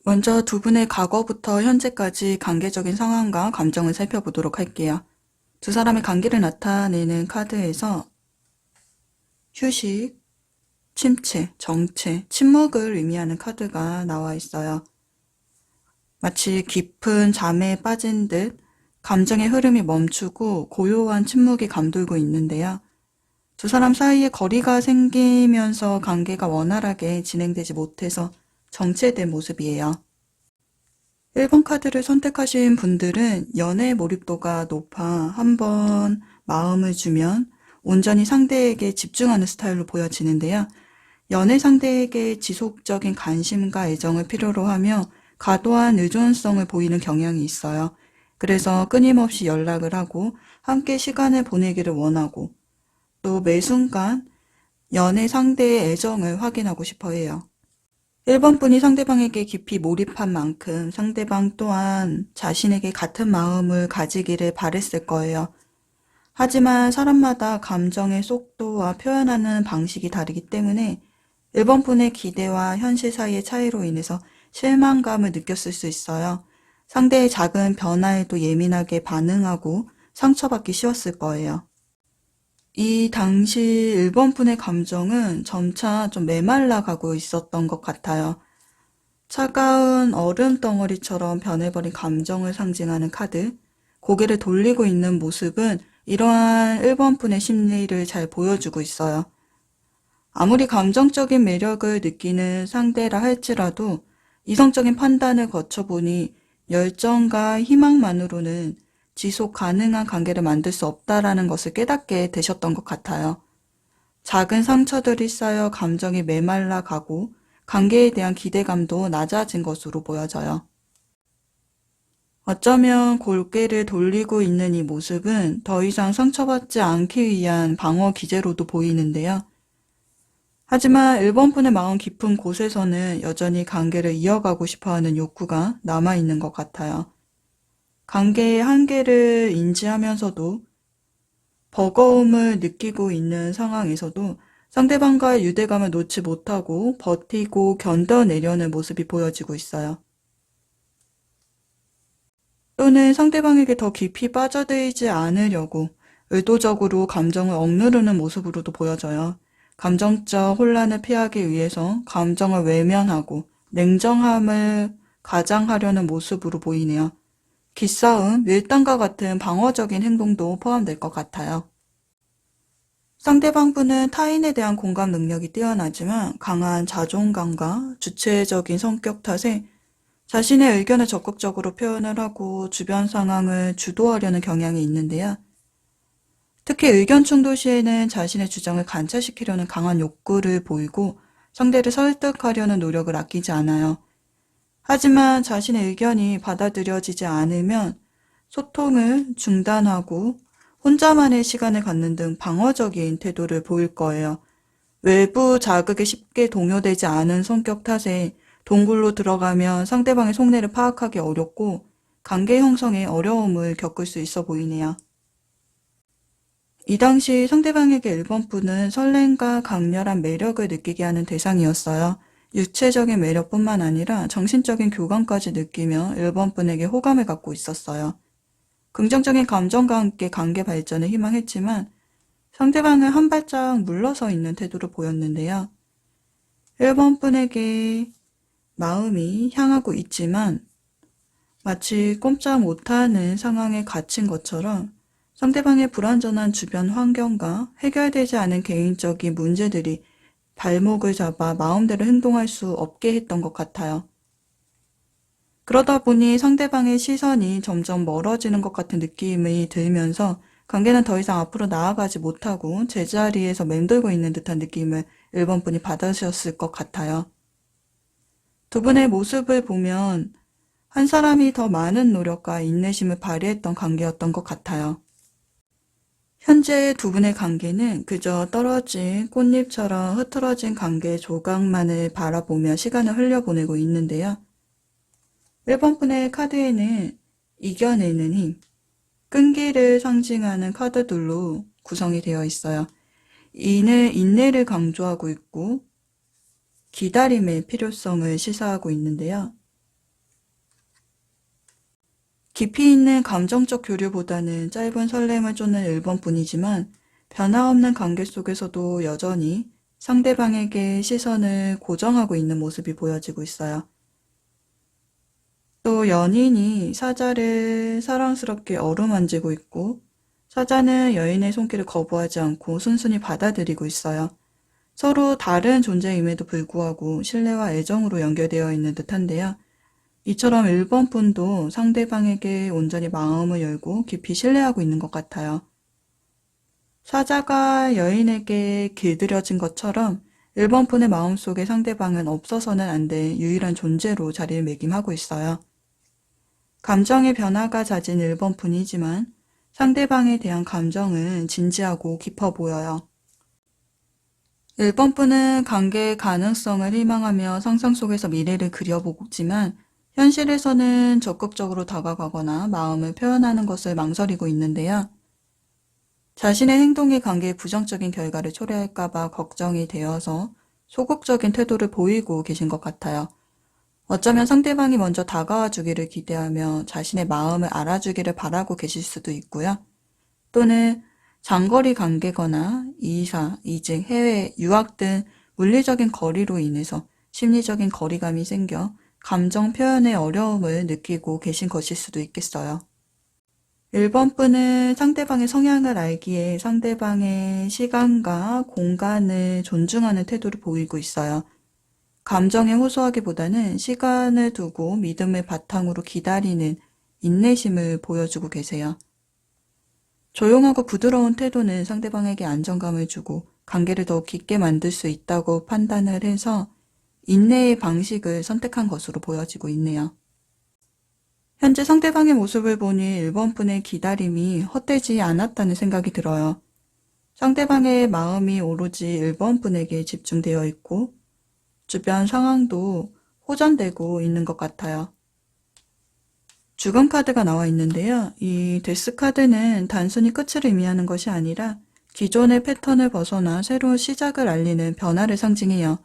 먼저 두 분의 과거부터 현재까지 관계적인 상황과 감정을 살펴보도록 할게요. 두 사람의 관계를 나타내는 카드에서 휴식, 침체, 정체, 침묵을 의미하는 카드가 나와 있어요. 마치 깊은 잠에 빠진 듯 감정의 흐름이 멈추고 고요한 침묵이 감돌고 있는데요. 두 사람 사이에 거리가 생기면서 관계가 원활하게 진행되지 못해서 정체된 모습이에요. 1번 카드를 선택하신 분들은 연애 몰입도가 높아 한번 마음을 주면 온전히 상대에게 집중하는 스타일로 보여지는데요. 연애 상대에게 지속적인 관심과 애정을 필요로 하며 과도한 의존성을 보이는 경향이 있어요. 그래서 끊임없이 연락을 하고 함께 시간을 보내기를 원하고 또 매 순간 연애 상대의 애정을 확인하고 싶어 해요. 1번 분이 상대방에게 깊이 몰입한 만큼 상대방 또한 자신에게 같은 마음을 가지기를 바랬을 거예요. 하지만 사람마다 감정의 속도와 표현하는 방식이 다르기 때문에 1번 분의 기대와 현실 사이의 차이로 인해서 실망감을 느꼈을 수 있어요. 상대의 작은 변화에도 예민하게 반응하고 상처받기 쉬웠을 거예요. 이 당시 1번 분의 감정은 점차 좀 메말라 가고 있었던 것 같아요. 차가운 얼음 덩어리처럼 변해버린 감정을 상징하는 카드, 고개를 돌리고 있는 모습은 이러한 1번 분의 심리를 잘 보여주고 있어요. 아무리 감정적인 매력을 느끼는 상대라 할지라도 이성적인 판단을 거쳐보니 열정과 희망만으로는 지속 가능한 관계를 만들 수 없다라는 것을 깨닫게 되셨던 것 같아요. 작은 상처들이 쌓여 감정이 메말라 가고 관계에 대한 기대감도 낮아진 것으로 보여져요. 어쩌면 골개를 돌리고 있는 이 모습은 더 이상 상처받지 않기 위한 방어 기제로도 보이는데요. 하지만 1번 분의 마음 깊은 곳에서는 여전히 관계를 이어가고 싶어하는 욕구가 남아있는 것 같아요. 관계의 한계를 인지하면서도 버거움을 느끼고 있는 상황에서도 상대방과의 유대감을 놓지 못하고 버티고 견뎌내려는 모습이 보여지고 있어요. 또는 상대방에게 더 깊이 빠져들지 않으려고 의도적으로 감정을 억누르는 모습으로도 보여져요. 감정적 혼란을 피하기 위해서 감정을 외면하고 냉정함을 가장하려는 모습으로 보이네요. 기싸움, 밀당과 같은 방어적인 행동도 포함될 것 같아요. 상대방분은 타인에 대한 공감 능력이 뛰어나지만 강한 자존감과 주체적인 성격 탓에 자신의 의견을 적극적으로 표현을 하고 주변 상황을 주도하려는 경향이 있는데요. 특히 의견 충돌 시에는 자신의 주장을 관철시키려는 강한 욕구를 보이고 상대를 설득하려는 노력을 아끼지 않아요. 하지만 자신의 의견이 받아들여지지 않으면 소통을 중단하고 혼자만의 시간을 갖는 등 방어적인 태도를 보일 거예요. 외부 자극에 쉽게 동요되지 않은 성격 탓에 동굴로 들어가면 상대방의 속내를 파악하기 어렵고 관계 형성에 어려움을 겪을 수 있어 보이네요. 이 당시 상대방에게 1번 분은 설렘과 강렬한 매력을 느끼게 하는 대상이었어요. 육체적인 매력뿐만 아니라 정신적인 교감까지 느끼며 1번 분에게 호감을 갖고 있었어요. 긍정적인 감정과 함께 관계 발전을 희망했지만 상대방은 한 발짝 물러서 있는 태도를 보였는데요. 1번 분에게 마음이 향하고 있지만 마치 꼼짝 못하는 상황에 갇힌 것처럼 상대방의 불완전한 주변 환경과 해결되지 않은 개인적인 문제들이 발목을 잡아 마음대로 행동할 수 없게 했던 것 같아요. 그러다 보니 상대방의 시선이 점점 멀어지는 것 같은 느낌이 들면서 관계는 더 이상 앞으로 나아가지 못하고 제자리에서 맴돌고 있는 듯한 느낌을 1번 분이 받으셨을 것 같아요. 두 분의 모습을 보면 한 사람이 더 많은 노력과 인내심을 발휘했던 관계였던 것 같아요. 현재 두 분의 관계는 그저 떨어진 꽃잎처럼 흐트러진 관계 조각만을 바라보며 시간을 흘려보내고 있는데요. 1번 분의 카드에는 이겨내는 힘, 끈기를 상징하는 카드들로 구성이 되어 있어요. 이는 인내를 강조하고 있고 기다림의 필요성을 시사하고 있는데요. 깊이 있는 감정적 교류보다는 짧은 설렘을 쫓는 1번뿐이지만 변화없는 관계 속에서도 여전히 상대방에게 시선을 고정하고 있는 모습이 보여지고 있어요. 또 연인이 사자를 사랑스럽게 어루만지고 있고 사자는 여인의 손길을 거부하지 않고 순순히 받아들이고 있어요. 서로 다른 존재임에도 불구하고 신뢰와 애정으로 연결되어 있는 듯한데요. 이처럼 1번 분도 상대방에게 온전히 마음을 열고 깊이 신뢰하고 있는 것 같아요. 사자가 여인에게 길들여진 것처럼 1번 분의 마음속에 상대방은 없어서는 안 될 유일한 존재로 자리를 매김하고 있어요. 감정의 변화가 잦은 1번 분이지만 상대방에 대한 감정은 진지하고 깊어 보여요. 1번 분은 관계의 가능성을 희망하며 상상 속에서 미래를 그려보지만 현실에서는 적극적으로 다가가거나 마음을 표현하는 것을 망설이고 있는데요. 자신의 행동이 관계에 부정적인 결과를 초래할까봐 걱정이 되어서 소극적인 태도를 보이고 계신 것 같아요. 어쩌면 상대방이 먼저 다가와 주기를 기대하며 자신의 마음을 알아주기를 바라고 계실 수도 있고요. 또는 장거리 관계거나 이사, 이직, 해외, 유학 등 물리적인 거리로 인해서 심리적인 거리감이 생겨 감정 표현의 어려움을 느끼고 계신 것일 수도 있겠어요. 1번 분은 상대방의 성향을 알기에 상대방의 시간과 공간을 존중하는 태도를 보이고 있어요. 감정에 호소하기보다는 시간을 두고 믿음을 바탕으로 기다리는 인내심을 보여주고 계세요. 조용하고 부드러운 태도는 상대방에게 안정감을 주고 관계를 더욱 깊게 만들 수 있다고 판단을 해서 인내의 방식을 선택한 것으로 보여지고 있네요. 현재 상대방의 모습을 보니 1번 분의 기다림이 헛되지 않았다는 생각이 들어요. 상대방의 마음이 오로지 1번 분에게 집중되어 있고 주변 상황도 호전되고 있는 것 같아요. 죽음 카드가 나와 있는데요. 이 데스 카드는 단순히 끝을 의미하는 것이 아니라 기존의 패턴을 벗어나 새로운 시작을 알리는 변화를 상징해요.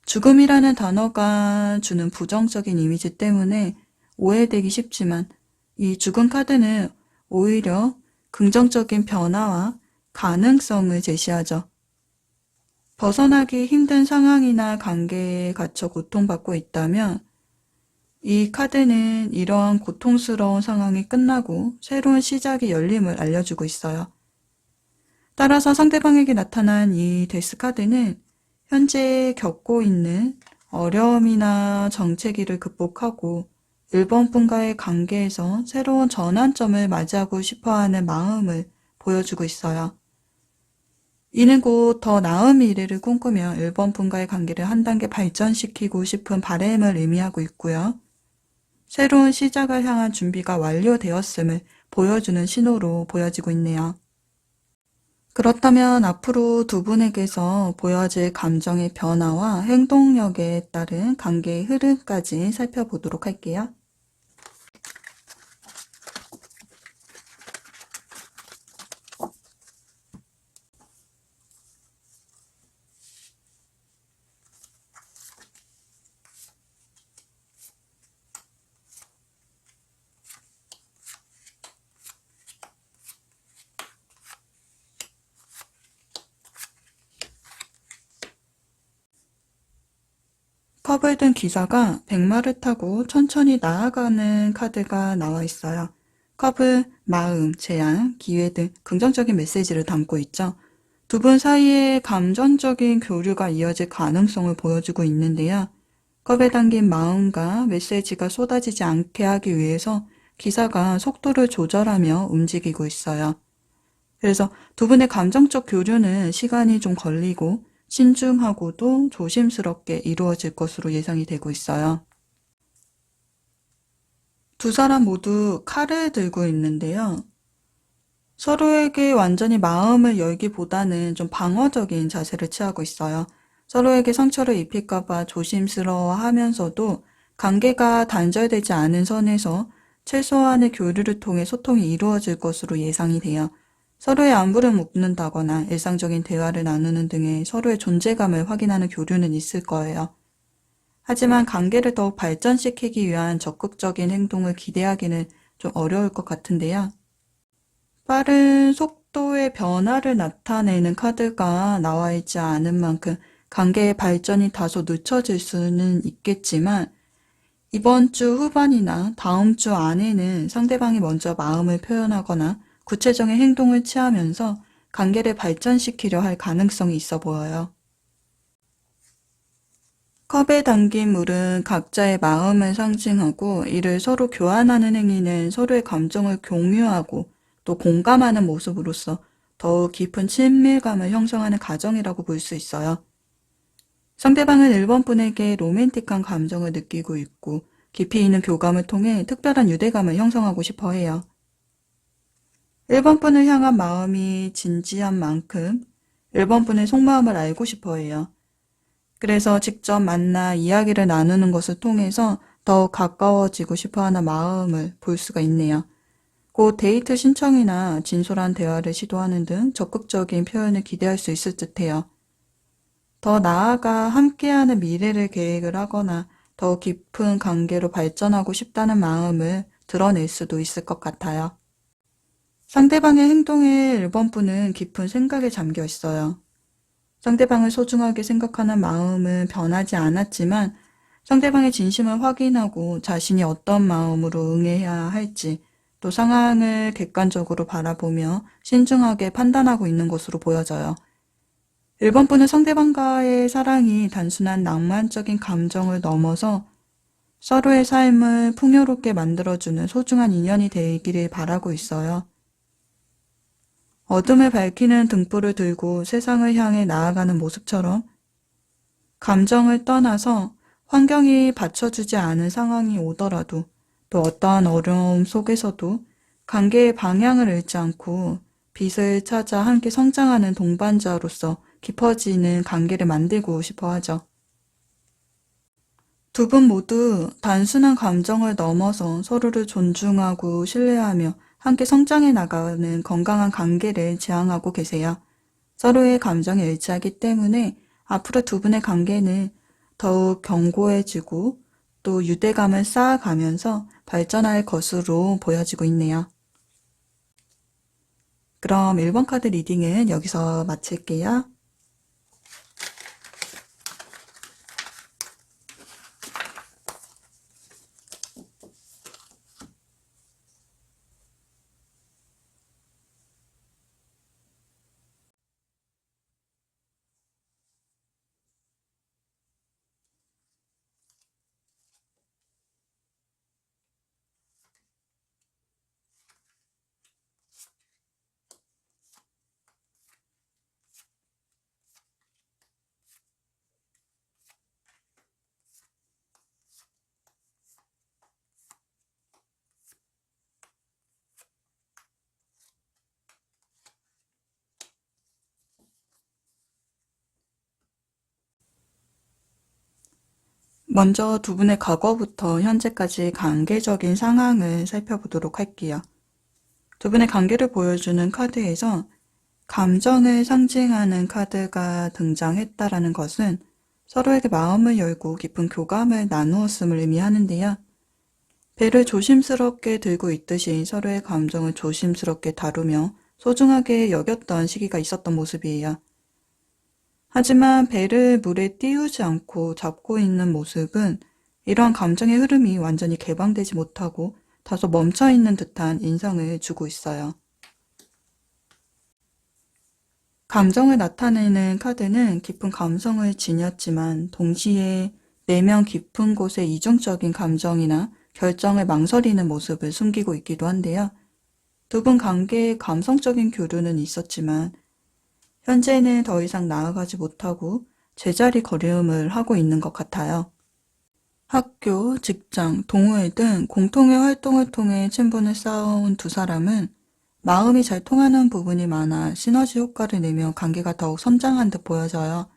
죽음이라는 단어가 주는 부정적인 이미지 때문에 오해되기 쉽지만 이 죽음 카드는 오히려 긍정적인 변화와 가능성을 제시하죠. 벗어나기 힘든 상황이나 관계에 갇혀 고통받고 있다면 이 카드는 이러한 고통스러운 상황이 끝나고 새로운 시작이 열림을 알려주고 있어요. 따라서 상대방에게 나타난 이 데스 카드는 현재 겪고 있는 어려움이나 정체기를 극복하고 1번 분과의 관계에서 새로운 전환점을 맞이하고 싶어하는 마음을 보여주고 있어요. 이는 곧 더 나은 미래를 꿈꾸며 1번 분과의 관계를 한 단계 발전시키고 싶은 바람을 의미하고 있고요. 새로운 시작을 향한 준비가 완료되었음을 보여주는 신호로 보여지고 있네요. 그렇다면 앞으로 두 분에게서 보여질 감정의 변화와 행동력에 따른 관계의 흐름까지 살펴보도록 할게요. 컵을 든 기사가 백마를 타고 천천히 나아가는 카드가 나와 있어요. 컵은 마음, 제안, 기회 등 긍정적인 메시지를 담고 있죠. 두 분 사이에 감정적인 교류가 이어질 가능성을 보여주고 있는데요. 컵에 담긴 마음과 메시지가 쏟아지지 않게 하기 위해서 기사가 속도를 조절하며 움직이고 있어요. 그래서 두 분의 감정적 교류는 시간이 좀 걸리고 신중하고도 조심스럽게 이루어질 것으로 예상이 되고 있어요. 두 사람 모두 칼을 들고 있는데요. 서로에게 완전히 마음을 열기보다는 좀 방어적인 자세를 취하고 있어요. 서로에게 상처를 입힐까봐 조심스러워 하면서도 관계가 단절되지 않은 선에서 최소한의 교류를 통해 소통이 이루어질 것으로 예상이 돼요. 서로의 안부를 묻는다거나 일상적인 대화를 나누는 등의 서로의 존재감을 확인하는 교류는 있을 거예요. 하지만 관계를 더욱 발전시키기 위한 적극적인 행동을 기대하기는 좀 어려울 것 같은데요. 빠른 속도의 변화를 나타내는 카드가 나와 있지 않은 만큼 관계의 발전이 다소 늦춰질 수는 있겠지만 이번 주 후반이나 다음 주 안에는 상대방이 먼저 마음을 표현하거나 구체적인 행동을 취하면서 관계를 발전시키려 할 가능성이 있어 보여요. 컵에 담긴 물은 각자의 마음을 상징하고 이를 서로 교환하는 행위는 서로의 감정을 공유하고 또 공감하는 모습으로서 더욱 깊은 친밀감을 형성하는 과정이라고 볼 수 있어요. 상대방은 1번 분에게 로맨틱한 감정을 느끼고 있고 깊이 있는 교감을 통해 특별한 유대감을 형성하고 싶어 해요. 1번 분을 향한 마음이 진지한 만큼 1번 분의 속마음을 알고 싶어 해요. 그래서 직접 만나 이야기를 나누는 것을 통해서 더욱 가까워지고 싶어하는 마음을 볼 수가 있네요. 곧 데이트 신청이나 진솔한 대화를 시도하는 등 적극적인 표현을 기대할 수 있을 듯해요. 더 나아가 함께하는 미래를 계획을 하거나 더 깊은 관계로 발전하고 싶다는 마음을 드러낼 수도 있을 것 같아요. 상대방의 행동에 1번 분은 깊은 생각에 잠겨 있어요. 상대방을 소중하게 생각하는 마음은 변하지 않았지만 상대방의 진심을 확인하고 자신이 어떤 마음으로 응해야 할지 또 상황을 객관적으로 바라보며 신중하게 판단하고 있는 것으로 보여져요. 1번 분은 상대방과의 사랑이 단순한 낭만적인 감정을 넘어서 서로의 삶을 풍요롭게 만들어주는 소중한 인연이 되기를 바라고 있어요. 어둠을 밝히는 등불을 들고 세상을 향해 나아가는 모습처럼 감정을 떠나서 환경이 받쳐주지 않은 상황이 오더라도 또 어떠한 어려움 속에서도 관계의 방향을 잃지 않고 빛을 찾아 함께 성장하는 동반자로서 깊어지는 관계를 만들고 싶어 하죠. 두 분 모두 단순한 감정을 넘어서 서로를 존중하고 신뢰하며 함께 성장해 나가는 건강한 관계를 지향하고 계세요. 서로의 감정이 일치하기 때문에 앞으로 두 분의 관계는 더욱 견고해지고 또 유대감을 쌓아가면서 발전할 것으로 보여지고 있네요. 그럼 1번 카드 리딩은 여기서 마칠게요. 먼저 두 분의 과거부터 현재까지 관계적인 상황을 살펴보도록 할게요. 두 분의 관계를 보여주는 카드에서 감정을 상징하는 카드가 등장했다라는 것은 서로에게 마음을 열고 깊은 교감을 나누었음을 의미하는데요. 배를 조심스럽게 들고 있듯이 서로의 감정을 조심스럽게 다루며 소중하게 여겼던 시기가 있었던 모습이에요. 하지만 배를 물에 띄우지 않고 잡고 있는 모습은 이러한 감정의 흐름이 완전히 개방되지 못하고 다소 멈춰있는 듯한 인상을 주고 있어요. 감정을 나타내는 카드는 깊은 감성을 지녔지만 동시에 내면 깊은 곳에 이중적인 감정이나 결정을 망설이는 모습을 숨기고 있기도 한데요. 두 분 관계에 감성적인 교류는 있었지만 현재는 더 이상 나아가지 못하고 제자리 걸음을 하고 있는 것 같아요. 학교, 직장, 동호회 등 공통의 활동을 통해 친분을 쌓아온 두 사람은 마음이 잘 통하는 부분이 많아 시너지 효과를 내며 관계가 더욱 성장한 듯 보여져요.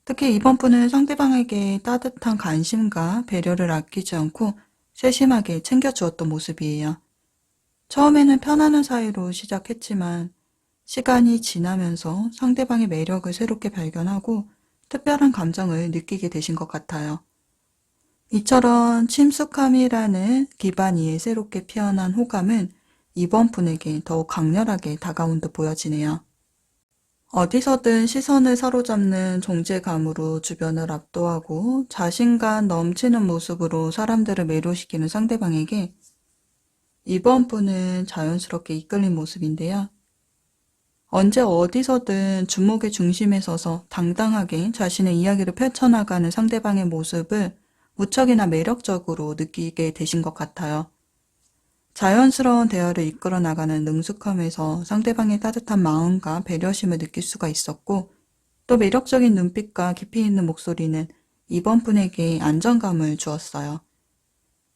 특히 이번 분은 상대방에게 따뜻한 관심과 배려를 아끼지 않고 세심하게 챙겨주었던 모습이에요. 처음에는 편안한 사이로 시작했지만 시간이 지나면서 상대방의 매력을 새롭게 발견하고 특별한 감정을 느끼게 되신 것 같아요. 이처럼 친숙함이라는 기반 위에 새롭게 피어난 호감은 이번 분에게 더욱 강렬하게 다가온 듯 보여지네요. 어디서든 시선을 사로잡는 존재감으로 주변을 압도하고 자신감 넘치는 모습으로 사람들을 매료시키는 상대방에게 이번 분은 자연스럽게 이끌린 모습인데요. 언제 어디서든 주목의 중심에 서서 당당하게 자신의 이야기를 펼쳐나가는 상대방의 모습을 무척이나 매력적으로 느끼게 되신 것 같아요. 자연스러운 대화를 이끌어 나가는 능숙함에서 상대방의 따뜻한 마음과 배려심을 느낄 수가 있었고, 또 매력적인 눈빛과 깊이 있는 목소리는 이번 분에게 안정감을 주었어요.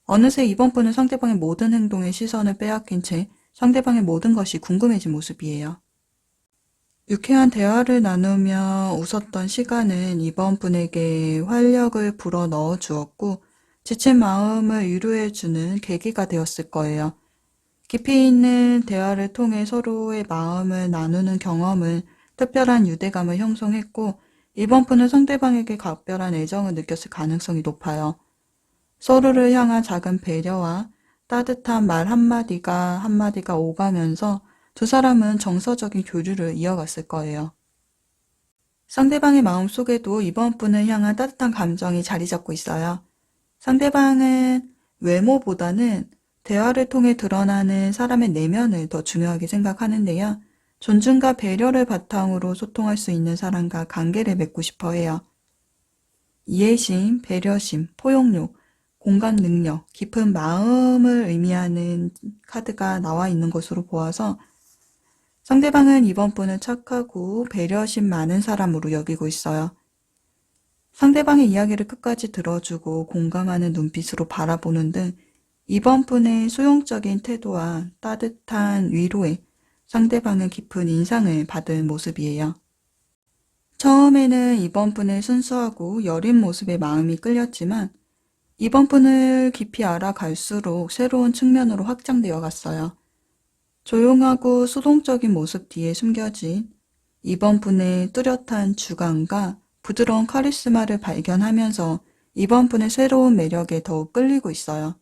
어느새 이번 분은 상대방의 모든 행동에 시선을 빼앗긴 채 상대방의 모든 것이 궁금해진 모습이에요. 유쾌한 대화를 나누며 웃었던 시간은 이번 분에게 활력을 불어 넣어 주었고, 지친 마음을 위로해주는 계기가 되었을 거예요. 깊이 있는 대화를 통해 서로의 마음을 나누는 경험은 특별한 유대감을 형성했고, 이번 분은 상대방에게 각별한 애정을 느꼈을 가능성이 높아요. 서로를 향한 작은 배려와 따뜻한 말 한마디가 오가면서 두 사람은 정서적인 교류를 이어갔을 거예요. 상대방의 마음속에도 이번 분을 향한 따뜻한 감정이 자리 잡고 있어요. 상대방은 외모보다는 대화를 통해 드러나는 사람의 내면을 더 중요하게 생각하는데요. 존중과 배려를 바탕으로 소통할 수 있는 사람과 관계를 맺고 싶어 해요. 이해심, 배려심, 포용력, 공감 능력, 깊은 마음을 의미하는 카드가 나와 있는 것으로 보아서 상대방은 이번 분을 착하고 배려심 많은 사람으로 여기고 있어요. 상대방의 이야기를 끝까지 들어주고 공감하는 눈빛으로 바라보는 등 이번 분의 수용적인 태도와 따뜻한 위로에 상대방은 깊은 인상을 받은 모습이에요. 처음에는 이번 분의 순수하고 여린 모습에 마음이 끌렸지만 이번 분을 깊이 알아갈수록 새로운 측면으로 확장되어 갔어요. 조용하고 수동적인 모습 뒤에 숨겨진 이번 분의 뚜렷한 주관과 부드러운 카리스마를 발견하면서 이번 분의 새로운 매력에 더욱 끌리고 있어요.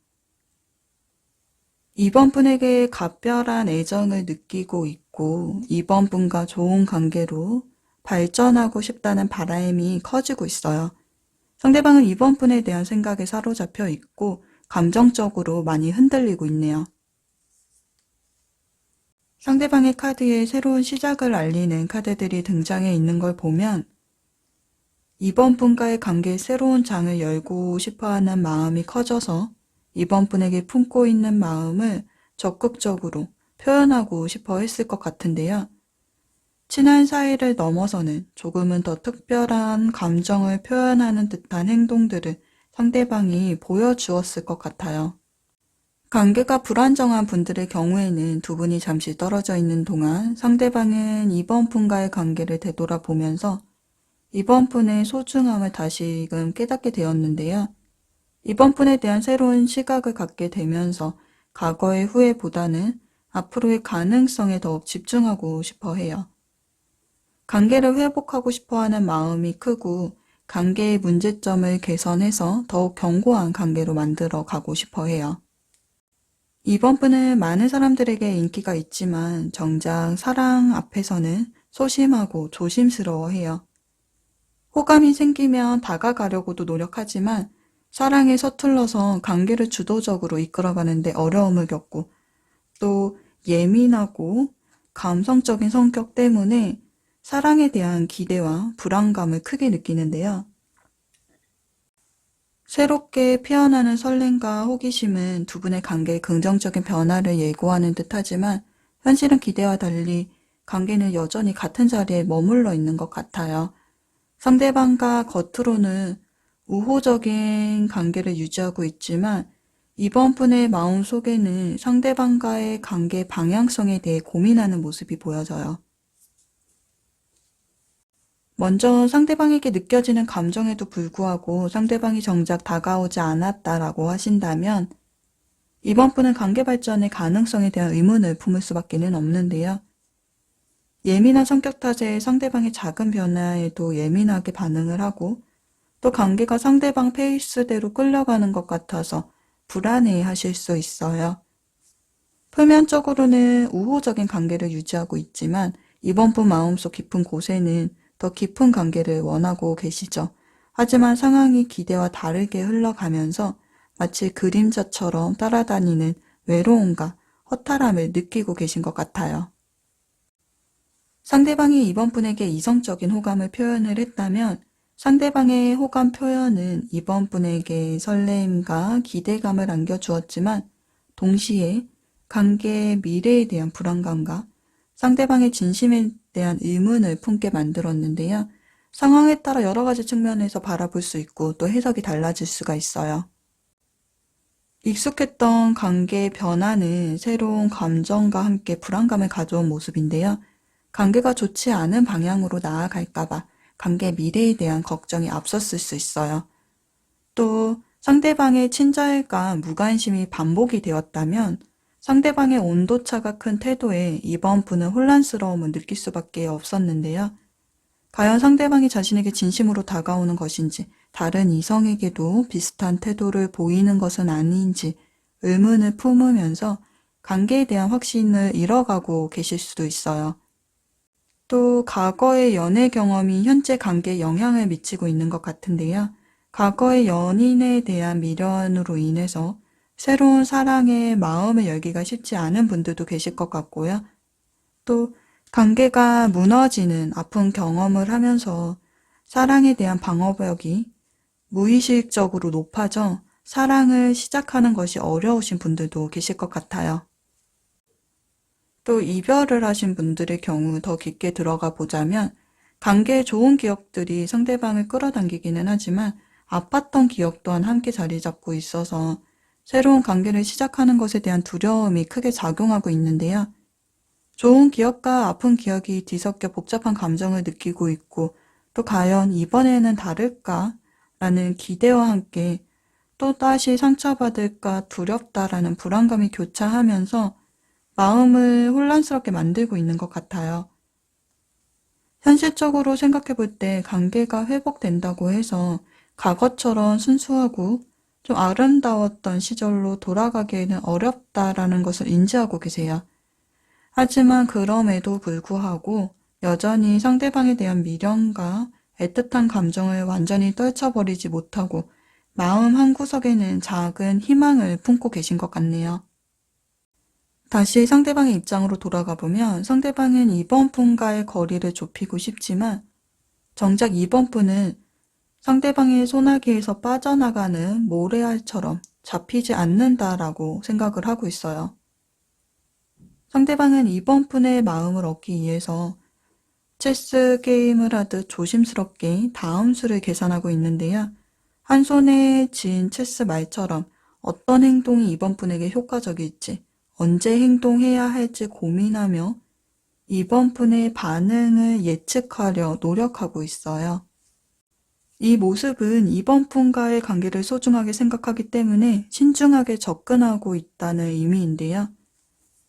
이번 분에게 각별한 애정을 느끼고 있고 이번 분과 좋은 관계로 발전하고 싶다는 바람이 커지고 있어요. 상대방은 이번 분에 대한 생각에 사로잡혀 있고 감정적으로 많이 흔들리고 있네요. 상대방의 카드에 새로운 시작을 알리는 카드들이 등장해 있는 걸 보면 이번 분과의 관계에 새로운 장을 열고 싶어하는 마음이 커져서 이번 분에게 품고 있는 마음을 적극적으로 표현하고 싶어 했을 것 같은데요. 친한 사이를 넘어서는 조금은 더 특별한 감정을 표현하는 듯한 행동들을 상대방이 보여주었을 것 같아요. 관계가 불안정한 분들의 경우에는 두 분이 잠시 떨어져 있는 동안 상대방은 이번 분과의 관계를 되돌아보면서 이번 분의 소중함을 다시금 깨닫게 되었는데요. 이번 분에 대한 새로운 시각을 갖게 되면서 과거의 후회보다는 앞으로의 가능성에 더욱 집중하고 싶어 해요. 관계를 회복하고 싶어 하는 마음이 크고 관계의 문제점을 개선해서 더욱 견고한 관계로 만들어 가고 싶어 해요. 이번 분은 많은 사람들에게 인기가 있지만 정작 사랑 앞에서는 소심하고 조심스러워해요. 호감이 생기면 다가가려고도 노력하지만 사랑에 서툴러서 관계를 주도적으로 이끌어가는데 어려움을 겪고 또 예민하고 감성적인 성격 때문에 사랑에 대한 기대와 불안감을 크게 느끼는데요. 새롭게 피어나는 설렘과 호기심은 두 분의 관계에 긍정적인 변화를 예고하는 듯하지만 현실은 기대와 달리 관계는 여전히 같은 자리에 머물러 있는 것 같아요. 상대방과 겉으로는 우호적인 관계를 유지하고 있지만 이번 분의 마음속에는 상대방과의 관계 방향성에 대해 고민하는 모습이 보여져요. 먼저 상대방에게 느껴지는 감정에도 불구하고 상대방이 정작 다가오지 않았다라고 하신다면 이번 분은 관계 발전의 가능성에 대한 의문을 품을 수밖에는 없는데요. 예민한 성격 탓에 상대방의 작은 변화에도 예민하게 반응을 하고 또 관계가 상대방 페이스대로 끌려가는 것 같아서 불안해 하실 수 있어요. 표면적으로는 우호적인 관계를 유지하고 있지만 이번 분 마음속 깊은 곳에는 더 깊은 관계를 원하고 계시죠. 하지만 상황이 기대와 다르게 흘러가면서 마치 그림자처럼 따라다니는 외로움과 허탈함을 느끼고 계신 것 같아요. 상대방이 이번 분에게 이성적인 호감을 표현을 했다면 상대방의 호감 표현은 이번 분에게 설레임과 기대감을 안겨주었지만 동시에 관계의 미래에 대한 불안감과 상대방의 진심에 대한 의문을 품게 만들었는데요. 상황에 따라 여러 가지 측면에서 바라볼 수 있고 또 해석이 달라질 수가 있어요. 익숙했던 관계의 변화는 새로운 감정과 함께 불안감을 가져온 모습인데요. 관계가 좋지 않은 방향으로 나아갈까봐 관계 미래에 대한 걱정이 앞섰을 수 있어요. 또 상대방의 친절과 무관심이 반복이 되었다면 상대방의 온도차가 큰 태도에 이번 분은 혼란스러움을 느낄 수밖에 없었는데요. 과연 상대방이 자신에게 진심으로 다가오는 것인지 다른 이성에게도 비슷한 태도를 보이는 것은 아닌지 의문을 품으면서 관계에 대한 확신을 잃어가고 계실 수도 있어요. 또 과거의 연애 경험이 현재 관계에 영향을 미치고 있는 것 같은데요. 과거의 연인에 대한 미련으로 인해서 새로운 사랑에 마음을 열기가 쉽지 않은 분들도 계실 것 같고요. 또 관계가 무너지는 아픈 경험을 하면서 사랑에 대한 방어벽이 무의식적으로 높아져 사랑을 시작하는 것이 어려우신 분들도 계실 것 같아요. 또 이별을 하신 분들의 경우 더 깊게 들어가 보자면 관계의 좋은 기억들이 상대방을 끌어당기기는 하지만 아팠던 기억 또한 함께 자리 잡고 있어서 새로운 관계를 시작하는 것에 대한 두려움이 크게 작용하고 있는데요. 좋은 기억과 아픈 기억이 뒤섞여 복잡한 감정을 느끼고 있고 또 과연 이번에는 다를까? 라는 기대와 함께 또다시 상처받을까 두렵다라는 불안감이 교차하면서 마음을 혼란스럽게 만들고 있는 것 같아요. 현실적으로 생각해 볼 때 관계가 회복된다고 해서 과거처럼 순수하고 좀 아름다웠던 시절로 돌아가기에는 어렵다라는 것을 인지하고 계세요. 하지만 그럼에도 불구하고 여전히 상대방에 대한 미련과 애틋한 감정을 완전히 떨쳐버리지 못하고 마음 한구석에는 작은 희망을 품고 계신 것 같네요. 다시 상대방의 입장으로 돌아가 보면 상대방은 이번 분과의 거리를 좁히고 싶지만 정작 이번 분은 상대방의 소나기에서 빠져나가는 모래알처럼 잡히지 않는다라고 생각을 하고 있어요. 상대방은 이번 분의 마음을 얻기 위해서 체스 게임을 하듯 조심스럽게 다음 수를 계산하고 있는데요. 한 손에 쥔 체스 말처럼 어떤 행동이 이번 분에게 효과적일지, 언제 행동해야 할지 고민하며 이번 분의 반응을 예측하려 노력하고 있어요. 이 모습은 이번 분과의 관계를 소중하게 생각하기 때문에 신중하게 접근하고 있다는 의미인데요.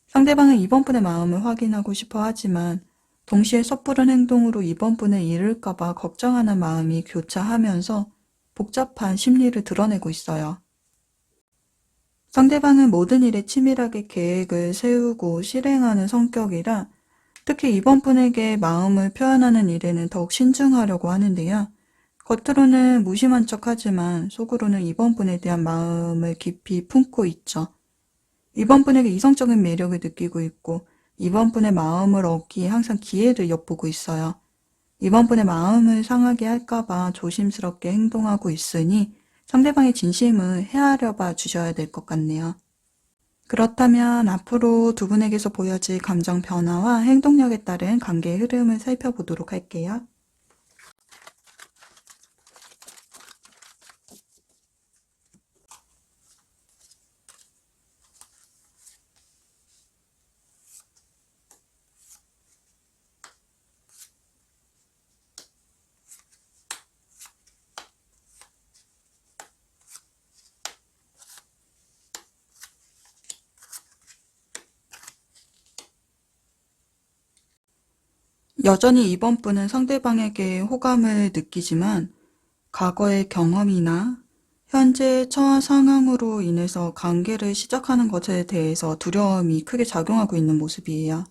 상대방은 이번 분의 마음을 확인하고 싶어 하지만 동시에 섣부른 행동으로 이번 분을 잃을까봐 걱정하는 마음이 교차하면서 복잡한 심리를 드러내고 있어요. 상대방은 모든 일에 치밀하게 계획을 세우고 실행하는 성격이라 특히 이번 분에게 마음을 표현하는 일에는 더욱 신중하려고 하는데요. 겉으로는 무심한 척하지만 속으로는 이번 분에 대한 마음을 깊이 품고 있죠. 이번 분에게 이성적인 매력을 느끼고 있고 이번 분의 마음을 얻기에 항상 기회를 엿보고 있어요. 이번 분의 마음을 상하게 할까봐 조심스럽게 행동하고 있으니 상대방의 진심을 헤아려 봐 주셔야 될 것 같네요. 그렇다면 앞으로 두 분에게서 보여질 감정 변화와 행동력에 따른 관계의 흐름을 살펴보도록 할게요. 여전히 이번 분은 상대방에게 호감을 느끼지만 과거의 경험이나 현재 처한 상황으로 인해서 관계를 시작하는 것에 대해서 두려움이 크게 작용하고 있는 모습이에요.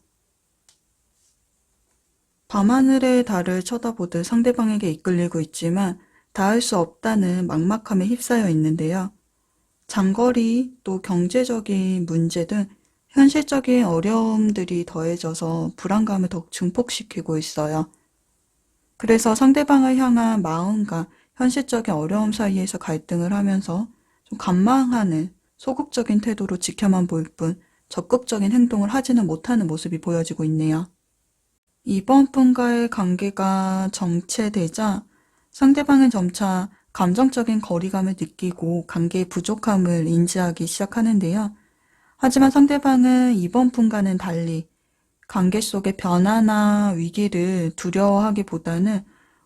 밤하늘의 달을 쳐다보듯 상대방에게 이끌리고 있지만 닿을 수 없다는 막막함에 휩싸여 있는데요. 장거리 또 경제적인 문제 등 현실적인 어려움들이 더해져서 불안감을 더욱 증폭시키고 있어요. 그래서 상대방을 향한 마음과 현실적인 어려움 사이에서 갈등을 하면서 좀 관망하는 소극적인 태도로 지켜만 볼 뿐 적극적인 행동을 하지는 못하는 모습이 보여지고 있네요. 이번 분과의 관계가 정체되자 상대방은 점차 감정적인 거리감을 느끼고 관계의 부족함을 인지하기 시작하는데요. 하지만 상대방은 이번 분과는 달리 관계 속의 변화나 위기를 두려워하기보다는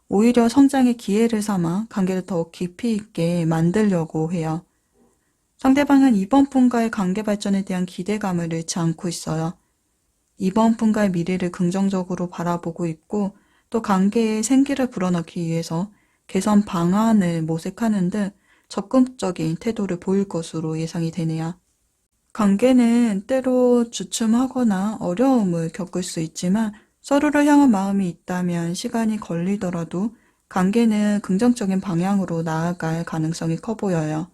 오히려 성장의 기회를 삼아 관계를 더욱 깊이 있게 만들려고 해요. 상대방은 이번 분과의 관계 발전에 대한 기대감을 잃지 않고 있어요. 이번 분과의 미래를 긍정적으로 바라보고 있고 또 관계에 생기를 불어넣기 위해서 개선 방안을 모색하는 등 적극적인 태도를 보일 것으로 예상이 되네요. 관계는 때로 주춤하거나 어려움을 겪을 수 있지만 서로를 향한 마음이 있다면 시간이 걸리더라도 관계는 긍정적인 방향으로 나아갈 가능성이 커 보여요.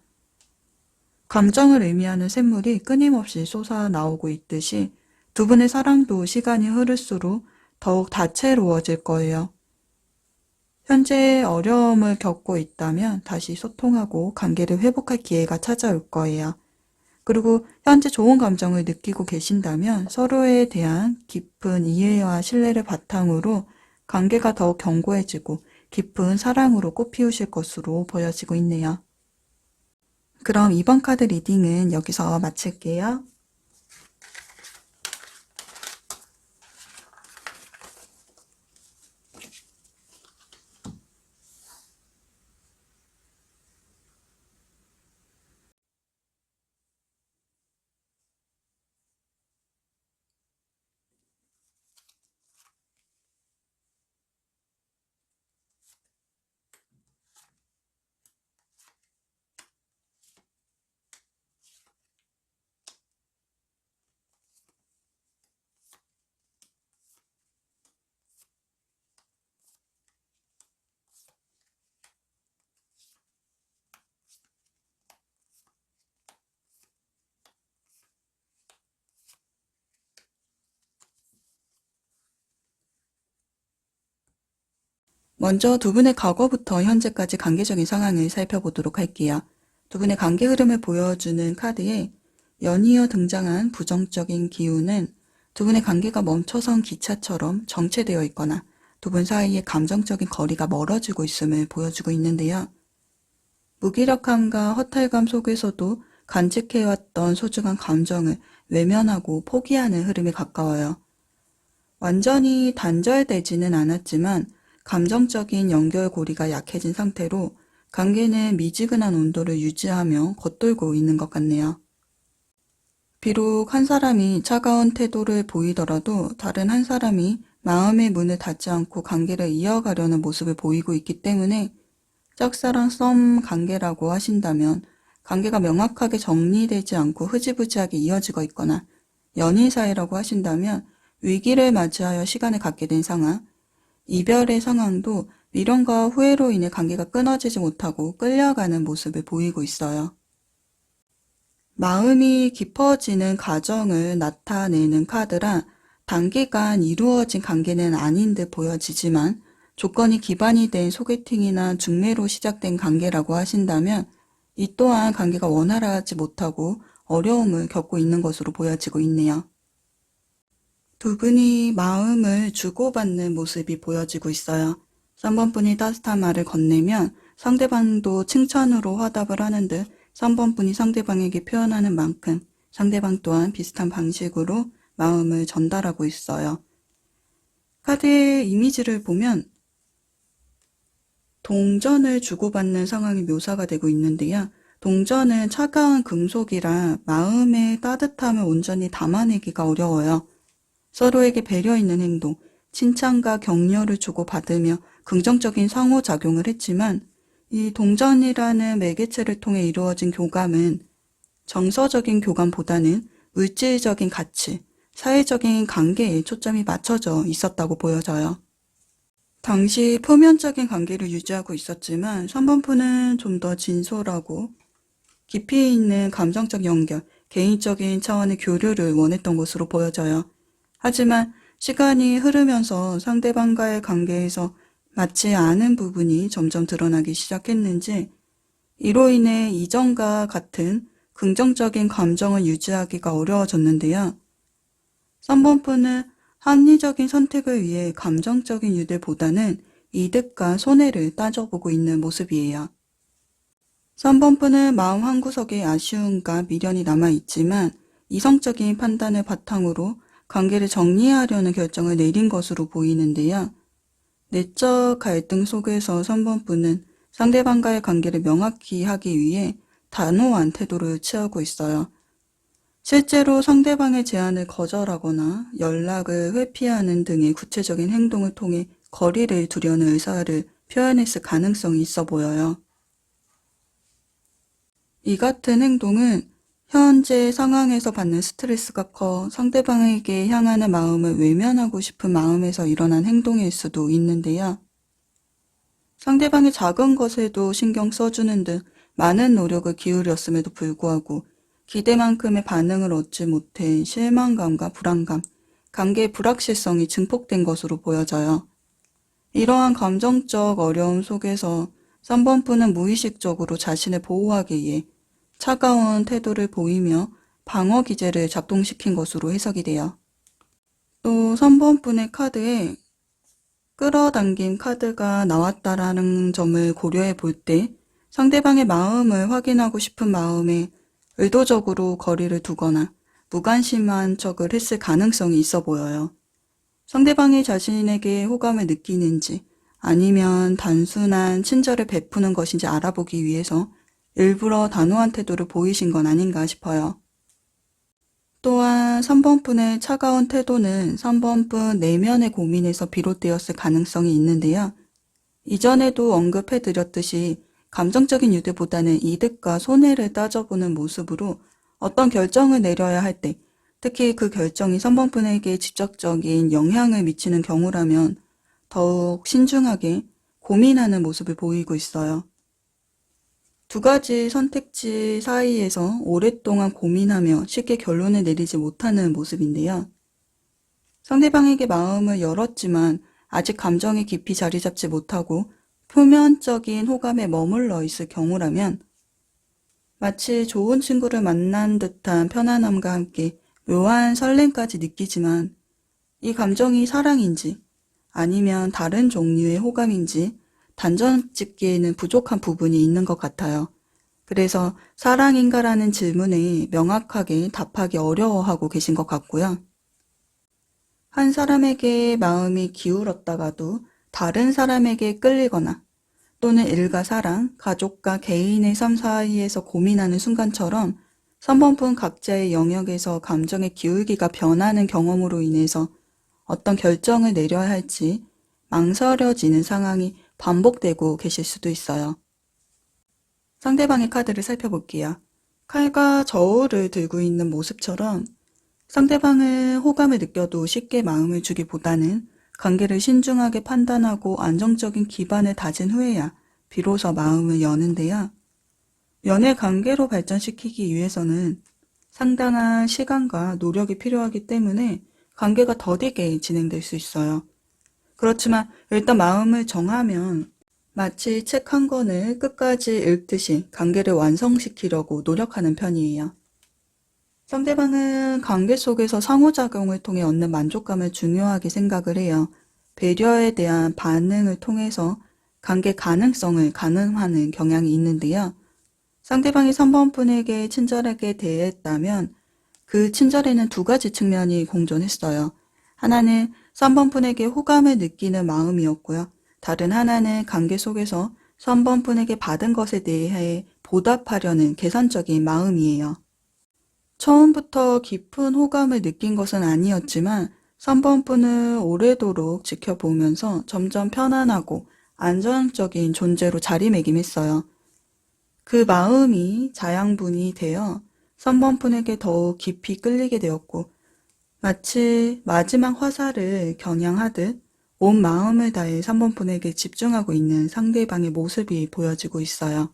감정을 의미하는 샘물이 끊임없이 솟아나오고 있듯이 두 분의 사랑도 시간이 흐를수록 더욱 다채로워질 거예요. 현재 어려움을 겪고 있다면 다시 소통하고 관계를 회복할 기회가 찾아올 거예요. 그리고 현재 좋은 감정을 느끼고 계신다면 서로에 대한 깊은 이해와 신뢰를 바탕으로 관계가 더욱 견고해지고 깊은 사랑으로 꽃피우실 것으로 보여지고 있네요. 그럼 이번 카드 리딩은 여기서 마칠게요. 먼저 두 분의 과거부터 현재까지 관계적인 상황을 살펴보도록 할게요. 두 분의 관계 흐름을 보여주는 카드에 연이어 등장한 부정적인 기운은 두 분의 관계가 멈춰선 기차처럼 정체되어 있거나 두 분 사이의 감정적인 거리가 멀어지고 있음을 보여주고 있는데요. 무기력함과 허탈감 속에서도 간직해왔던 소중한 감정을 외면하고 포기하는 흐름에 가까워요. 완전히 단절되지는 않았지만 감정적인 연결고리가 약해진 상태로 관계는 미지근한 온도를 유지하며 겉돌고 있는 것 같네요. 비록 한 사람이 차가운 태도를 보이더라도 다른 한 사람이 마음의 문을 닫지 않고 관계를 이어가려는 모습을 보이고 있기 때문에 짝사랑 썸 관계라고 하신다면 관계가 명확하게 정리되지 않고 흐지부지하게 이어지고 있거나 연인 사이라고 하신다면 위기를 맞이하여 시간을 갖게 된 상황, 이별의 상황도 미련과 후회로 인해 관계가 끊어지지 못하고 끌려가는 모습을 보이고 있어요. 마음이 깊어지는 과정을 나타내는 카드라 단기간 이루어진 관계는 아닌 듯 보여지지만 조건이 기반이 된 소개팅이나 중매로 시작된 관계라고 하신다면 이 또한 관계가 원활하지 못하고 어려움을 겪고 있는 것으로 보여지고 있네요. 두 분이 마음을 주고받는 모습이 보여지고 있어요. 3번 분이 따뜻한 말을 건네면 상대방도 칭찬으로 화답을 하는 듯 3번 분이 상대방에게 표현하는 만큼 상대방 또한 비슷한 방식으로 마음을 전달하고 있어요. 카드의 이미지를 보면 동전을 주고받는 상황이 묘사가 되고 있는데요. 동전은 차가운 금속이라 마음의 따뜻함을 온전히 담아내기가 어려워요. 서로에게 배려 있는 행동, 칭찬과 격려를 주고받으며 긍정적인 상호작용을 했지만 이 동전이라는 매개체를 통해 이루어진 교감은 정서적인 교감보다는 물질적인 가치, 사회적인 관계에 초점이 맞춰져 있었다고 보여져요. 당시 표면적인 관계를 유지하고 있었지만 3번부는 좀 더 진솔하고 깊이 있는 감정적 연결, 개인적인 차원의 교류를 원했던 것으로 보여져요. 하지만 시간이 흐르면서 상대방과의 관계에서 맞지 않은 부분이 점점 드러나기 시작했는지 이로 인해 이전과 같은 긍정적인 감정을 유지하기가 어려워졌는데요. 3번부는 합리적인 선택을 위해 감정적인 유대보다는 이득과 손해를 따져보고 있는 모습이에요. 3번부는 마음 한구석에 아쉬움과 미련이 남아있지만 이성적인 판단을 바탕으로 관계를 정리하려는 결정을 내린 것으로 보이는데요. 내적 갈등 속에서 3번부는 상대방과의 관계를 명확히 하기 위해 단호한 태도를 취하고 있어요. 실제로 상대방의 제안을 거절하거나 연락을 회피하는 등의 구체적인 행동을 통해 거리를 두려는 의사를 표현했을 가능성이 있어 보여요. 이 같은 행동은 현재 상황에서 받는 스트레스가 커 상대방에게 향하는 마음을 외면하고 싶은 마음에서 일어난 행동일 수도 있는데요. 상대방의 작은 것에도 신경 써주는 등 많은 노력을 기울였음에도 불구하고 기대만큼의 반응을 얻지 못해 실망감과 불안감, 관계의 불확실성이 증폭된 것으로 보여져요. 이러한 감정적 어려움 속에서 3번부는 무의식적으로 자신을 보호하기 위해 차가운 태도를 보이며 방어 기제를 작동시킨 것으로 해석이 돼요. 또 3번분의 카드에 끌어당긴 카드가 나왔다라는 점을 고려해 볼 때 상대방의 마음을 확인하고 싶은 마음에 의도적으로 거리를 두거나 무관심한 척을 했을 가능성이 있어 보여요. 상대방이 자신에게 호감을 느끼는지 아니면 단순한 친절을 베푸는 것인지 알아보기 위해서 일부러 단호한 태도를 보이신 건 아닌가 싶어요. 또한 3번분의 차가운 태도는 3번분 내면의 고민에서 비롯되었을 가능성이 있는데요. 이전에도 언급해드렸듯이 감정적인 유대보다는 이득과 손해를 따져보는 모습으로 어떤 결정을 내려야 할 때, 특히 그 결정이 3번분에게 직접적인 영향을 미치는 경우라면 더욱 신중하게 고민하는 모습을 보이고 있어요. 두 가지 선택지 사이에서 오랫동안 고민하며 쉽게 결론을 내리지 못하는 모습인데요. 상대방에게 마음을 열었지만 아직 감정이 깊이 자리 잡지 못하고 표면적인 호감에 머물러 있을 경우라면 마치 좋은 친구를 만난 듯한 편안함과 함께 묘한 설렘까지 느끼지만 이 감정이 사랑인지 아니면 다른 종류의 호감인지 단정 짓기에는 부족한 부분이 있는 것 같아요. 그래서 사랑인가라는 질문에 명확하게 답하기 어려워하고 계신 것 같고요. 한 사람에게 마음이 기울었다가도 다른 사람에게 끌리거나 또는 일과 사랑, 가족과 개인의 삶 사이에서 고민하는 순간처럼 3번분 각자의 영역에서 감정의 기울기가 변하는 경험으로 인해서 어떤 결정을 내려야 할지 망설여지는 상황이 반복되고 계실 수도 있어요. 상대방의 카드를 살펴볼게요. 칼과 저울을 들고 있는 모습처럼 상대방은 호감을 느껴도 쉽게 마음을 주기보다는 관계를 신중하게 판단하고 안정적인 기반을 다진 후에야 비로소 마음을 여는데요. 연애 관계로 발전시키기 위해서는 상당한 시간과 노력이 필요하기 때문에 관계가 더디게 진행될 수 있어요. 그렇지만 일단 마음을 정하면 마치 책 한 권을 끝까지 읽듯이 관계를 완성시키려고 노력하는 편이에요. 상대방은 관계 속에서 상호작용을 통해 얻는 만족감을 중요하게 생각을 해요. 배려에 대한 반응을 통해서 관계 가능성을 가늠하는 경향이 있는데요. 상대방이 3번분에게 친절하게 대했다면 그 친절에는 두 가지 측면이 공존했어요. 하나는 3번분에게 호감을 느끼는 마음이었고요. 다른 하나는 관계 속에서 3번분에게 받은 것에 대해 보답하려는 계산적인 마음이에요. 처음부터 깊은 호감을 느낀 것은 아니었지만 3번분을 오래도록 지켜보면서 점점 편안하고 안정적인 존재로 자리매김했어요. 그 마음이 자양분이 되어 3번분에게 더욱 깊이 끌리게 되었고 마치 마지막 화살을 겨냥하듯 온 마음을 다해 3번분에게 집중하고 있는 상대방의 모습이 보여지고 있어요.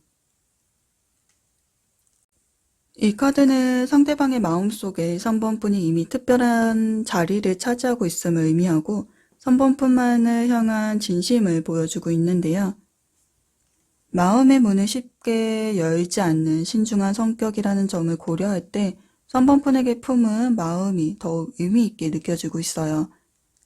이 카드는 상대방의 마음속에 3번분이 이미 특별한 자리를 차지하고 있음을 의미하고 3번분만을 향한 진심을 보여주고 있는데요. 마음의 문을 쉽게 열지 않는 신중한 성격이라는 점을 고려할 때 3번분에게 품은 마음이 더욱 의미 있게 느껴지고 있어요.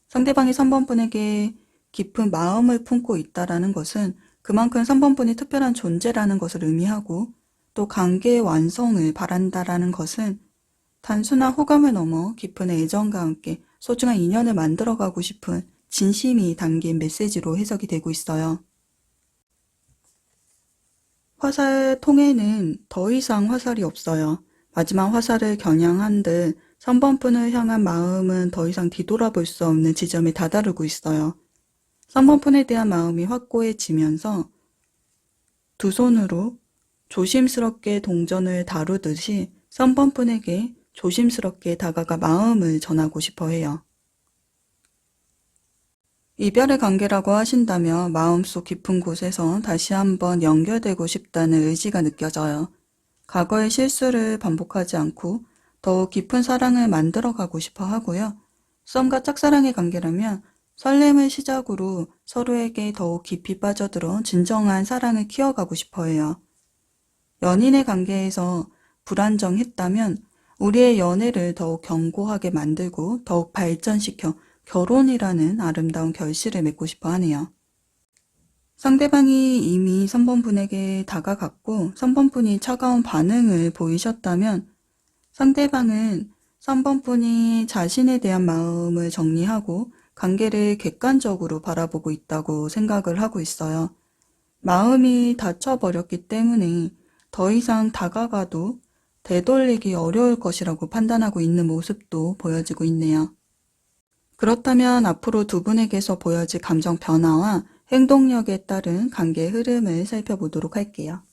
상대방이 3번분에게 깊은 마음을 품고 있다는 것은 그만큼 3번분이 특별한 존재라는 것을 의미하고 또 관계의 완성을 바란다는 것은 단순한 호감을 넘어 깊은 애정과 함께 소중한 인연을 만들어가고 싶은 진심이 담긴 메시지로 해석이 되고 있어요. 화살 통에는 더 이상 화살이 없어요. 마지막 화살을 겨냥한 듯 3번분을 향한 마음은 더 이상 뒤돌아볼 수 없는 지점에 다다르고 있어요. 3번분에 대한 마음이 확고해지면서 두 손으로 조심스럽게 동전을 다루듯이 3번분에게 조심스럽게 다가가 마음을 전하고 싶어 해요. 이별의 관계라고 하신다면 마음속 깊은 곳에서 다시 한번 연결되고 싶다는 의지가 느껴져요. 과거의 실수를 반복하지 않고 더욱 깊은 사랑을 만들어가고 싶어 하고요. 썸과 짝사랑의 관계라면 설렘을 시작으로 서로에게 더욱 깊이 빠져들어 진정한 사랑을 키워가고 싶어 해요. 연인의 관계에서 불안정했다면 우리의 연애를 더욱 견고하게 만들고 더욱 발전시켜 결혼이라는 아름다운 결실을 맺고 싶어 하네요. 상대방이 이미 3번분에게 다가갔고 3번분이 차가운 반응을 보이셨다면 상대방은 3번분이 자신에 대한 마음을 정리하고 관계를 객관적으로 바라보고 있다고 생각을 하고 있어요. 마음이 닫혀버렸기 때문에 더 이상 다가가도 되돌리기 어려울 것이라고 판단하고 있는 모습도 보여지고 있네요. 그렇다면 앞으로 두 분에게서 보여질 감정 변화와 행동력에 따른 관계의 흐름을 살펴보도록 할게요.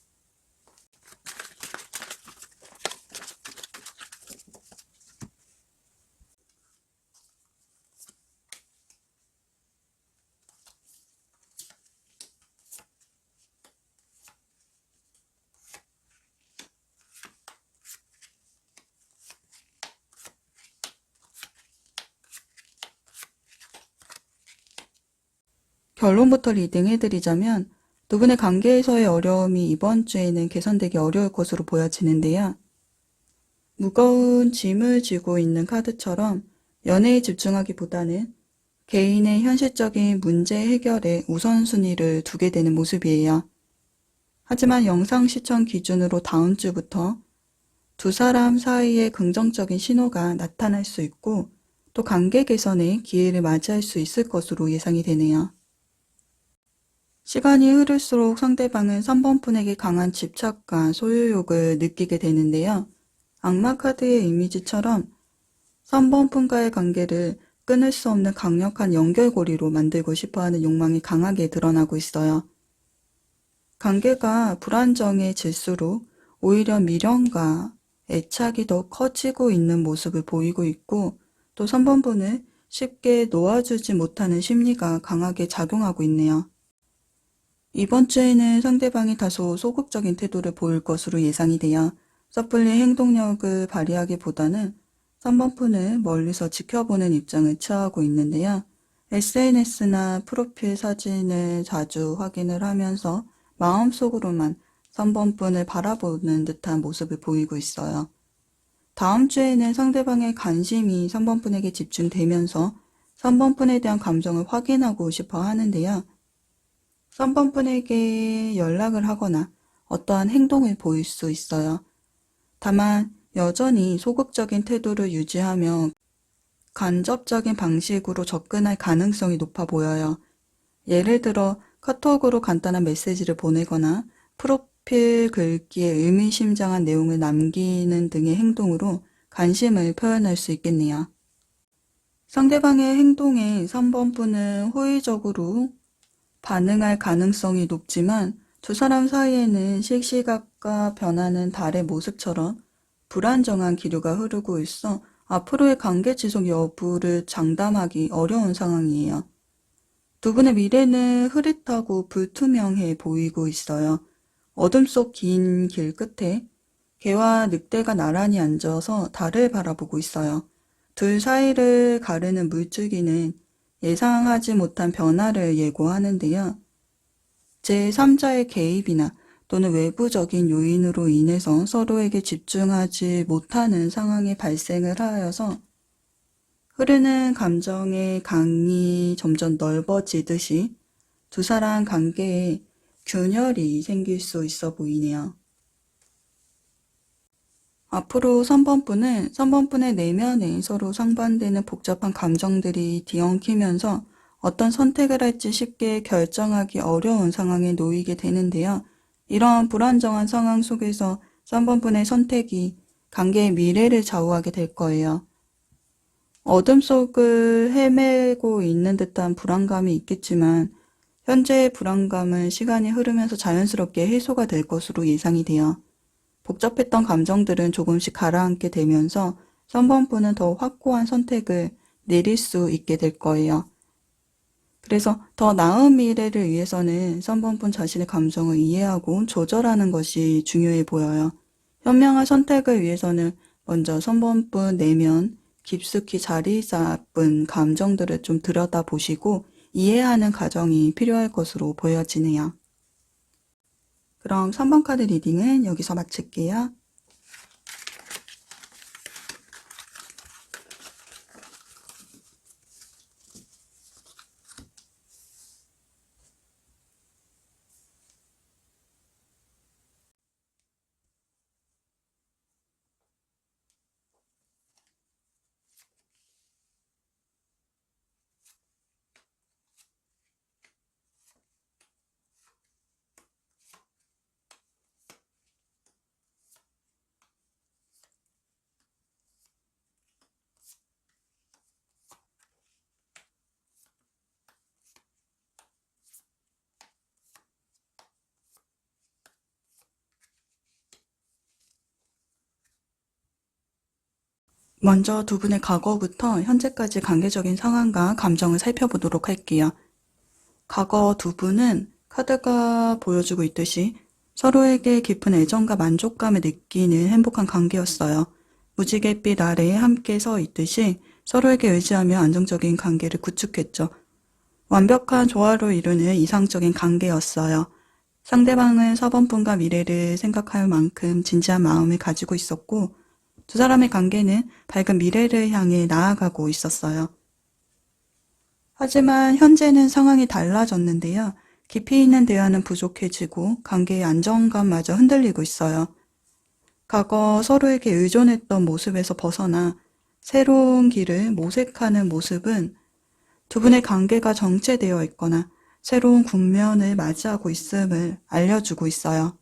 결론부터 리딩해드리자면 두 분의 관계에서의 어려움이 이번 주에는 개선되기 어려울 것으로 보여지는데요. 무거운 짐을 쥐고 있는 카드처럼 연애에 집중하기보다는 개인의 현실적인 문제 해결에 우선순위를 두게 되는 모습이에요. 하지만 영상 시청 기준으로 다음 주부터 두 사람 사이에 긍정적인 신호가 나타날 수 있고 또 관계 개선의 기회를 맞이할 수 있을 것으로 예상이 되네요. 시간이 흐를수록 상대방은 3번분에게 강한 집착과 소유욕을 느끼게 되는데요. 악마 카드의 이미지처럼 3번분과의 관계를 끊을 수 없는 강력한 연결고리로 만들고 싶어하는 욕망이 강하게 드러나고 있어요. 관계가 불안정해질수록 오히려 미련과 애착이 더 커지고 있는 모습을 보이고 있고 또 3번분을 쉽게 놓아주지 못하는 심리가 강하게 작용하고 있네요. 이번 주에는 상대방이 다소 소극적인 태도를 보일 것으로 예상이 돼요. 섣불리 행동력을 발휘하기보다는 3번분을 멀리서 지켜보는 입장을 취하고 있는데요. SNS나 프로필 사진을 자주 확인을 하면서 마음속으로만 3번분을 바라보는 듯한 모습을 보이고 있어요. 다음 주에는 상대방의 관심이 3번분에게 집중되면서 3번분에 대한 감정을 확인하고 싶어 하는데요. 3번분에게 연락을 하거나 어떠한 행동을 보일 수 있어요. 다만 여전히 소극적인 태도를 유지하며 간접적인 방식으로 접근할 가능성이 높아 보여요. 예를 들어 카톡으로 간단한 메시지를 보내거나 프로필 글귀에 의미심장한 내용을 남기는 등의 행동으로 관심을 표현할 수 있겠네요. 상대방의 행동에 3번분은 호의적으로 반응할 가능성이 높지만 두 사람 사이에는 실시각과 변하는 달의 모습처럼 불안정한 기류가 흐르고 있어 앞으로의 관계 지속 여부를 장담하기 어려운 상황이에요. 두 분의 미래는 흐릿하고 불투명해 보이고 있어요. 어둠 속 긴 길 끝에 개와 늑대가 나란히 앉아서 달을 바라보고 있어요. 둘 사이를 가르는 물줄기는 예상하지 못한 변화를 예고하는데요. 제3자의 개입이나 또는 외부적인 요인으로 인해서 서로에게 집중하지 못하는 상황이 발생을 하여서 흐르는 감정의 강이 점점 넓어지듯이 두 사람 관계에 균열이 생길 수 있어 보이네요. 앞으로 3번분의 내면에 서로 상반되는 복잡한 감정들이 뒤엉키면서 어떤 선택을 할지 쉽게 결정하기 어려운 상황에 놓이게 되는데요. 이러한 불안정한 상황 속에서 3번분의 선택이 관계의 미래를 좌우하게 될 거예요. 어둠 속을 헤매고 있는 듯한 불안감이 있겠지만 현재의 불안감은 시간이 흐르면서 자연스럽게 해소가 될 것으로 예상이 돼요. 복잡했던 감정들은 조금씩 가라앉게 되면서 3번분은 더 확고한 선택을 내릴 수 있게 될 거예요. 그래서 더 나은 미래를 위해서는 3번분 자신의 감정을 이해하고 조절하는 것이 중요해 보여요. 현명한 선택을 위해서는 먼저 3번분 내면 깊숙이 자리 잡은 감정들을 좀 들여다보시고 이해하는 과정이 필요할 것으로 보여지네요. 그럼 3번 카드 리딩은 여기서 마칠게요. 먼저 두 분의 과거부터 현재까지 관계적인 상황과 감정을 살펴보도록 할게요. 과거 두 분은 카드가 보여주고 있듯이 서로에게 깊은 애정과 만족감을 느끼는 행복한 관계였어요. 무지갯빛 아래에 함께 서 있듯이 서로에게 의지하며 안정적인 관계를 구축했죠. 완벽한 조화로 이루는 이상적인 관계였어요. 상대방은 4번분과 미래를 생각할 만큼 진지한 마음을 가지고 있었고 두 사람의 관계는 밝은 미래를 향해 나아가고 있었어요. 하지만 현재는 상황이 달라졌는데요. 깊이 있는 대화는 부족해지고 관계의 안정감마저 흔들리고 있어요. 과거 서로에게 의존했던 모습에서 벗어나 새로운 길을 모색하는 모습은 두 분의 관계가 정체되어 있거나 새로운 국면을 맞이하고 있음을 알려주고 있어요.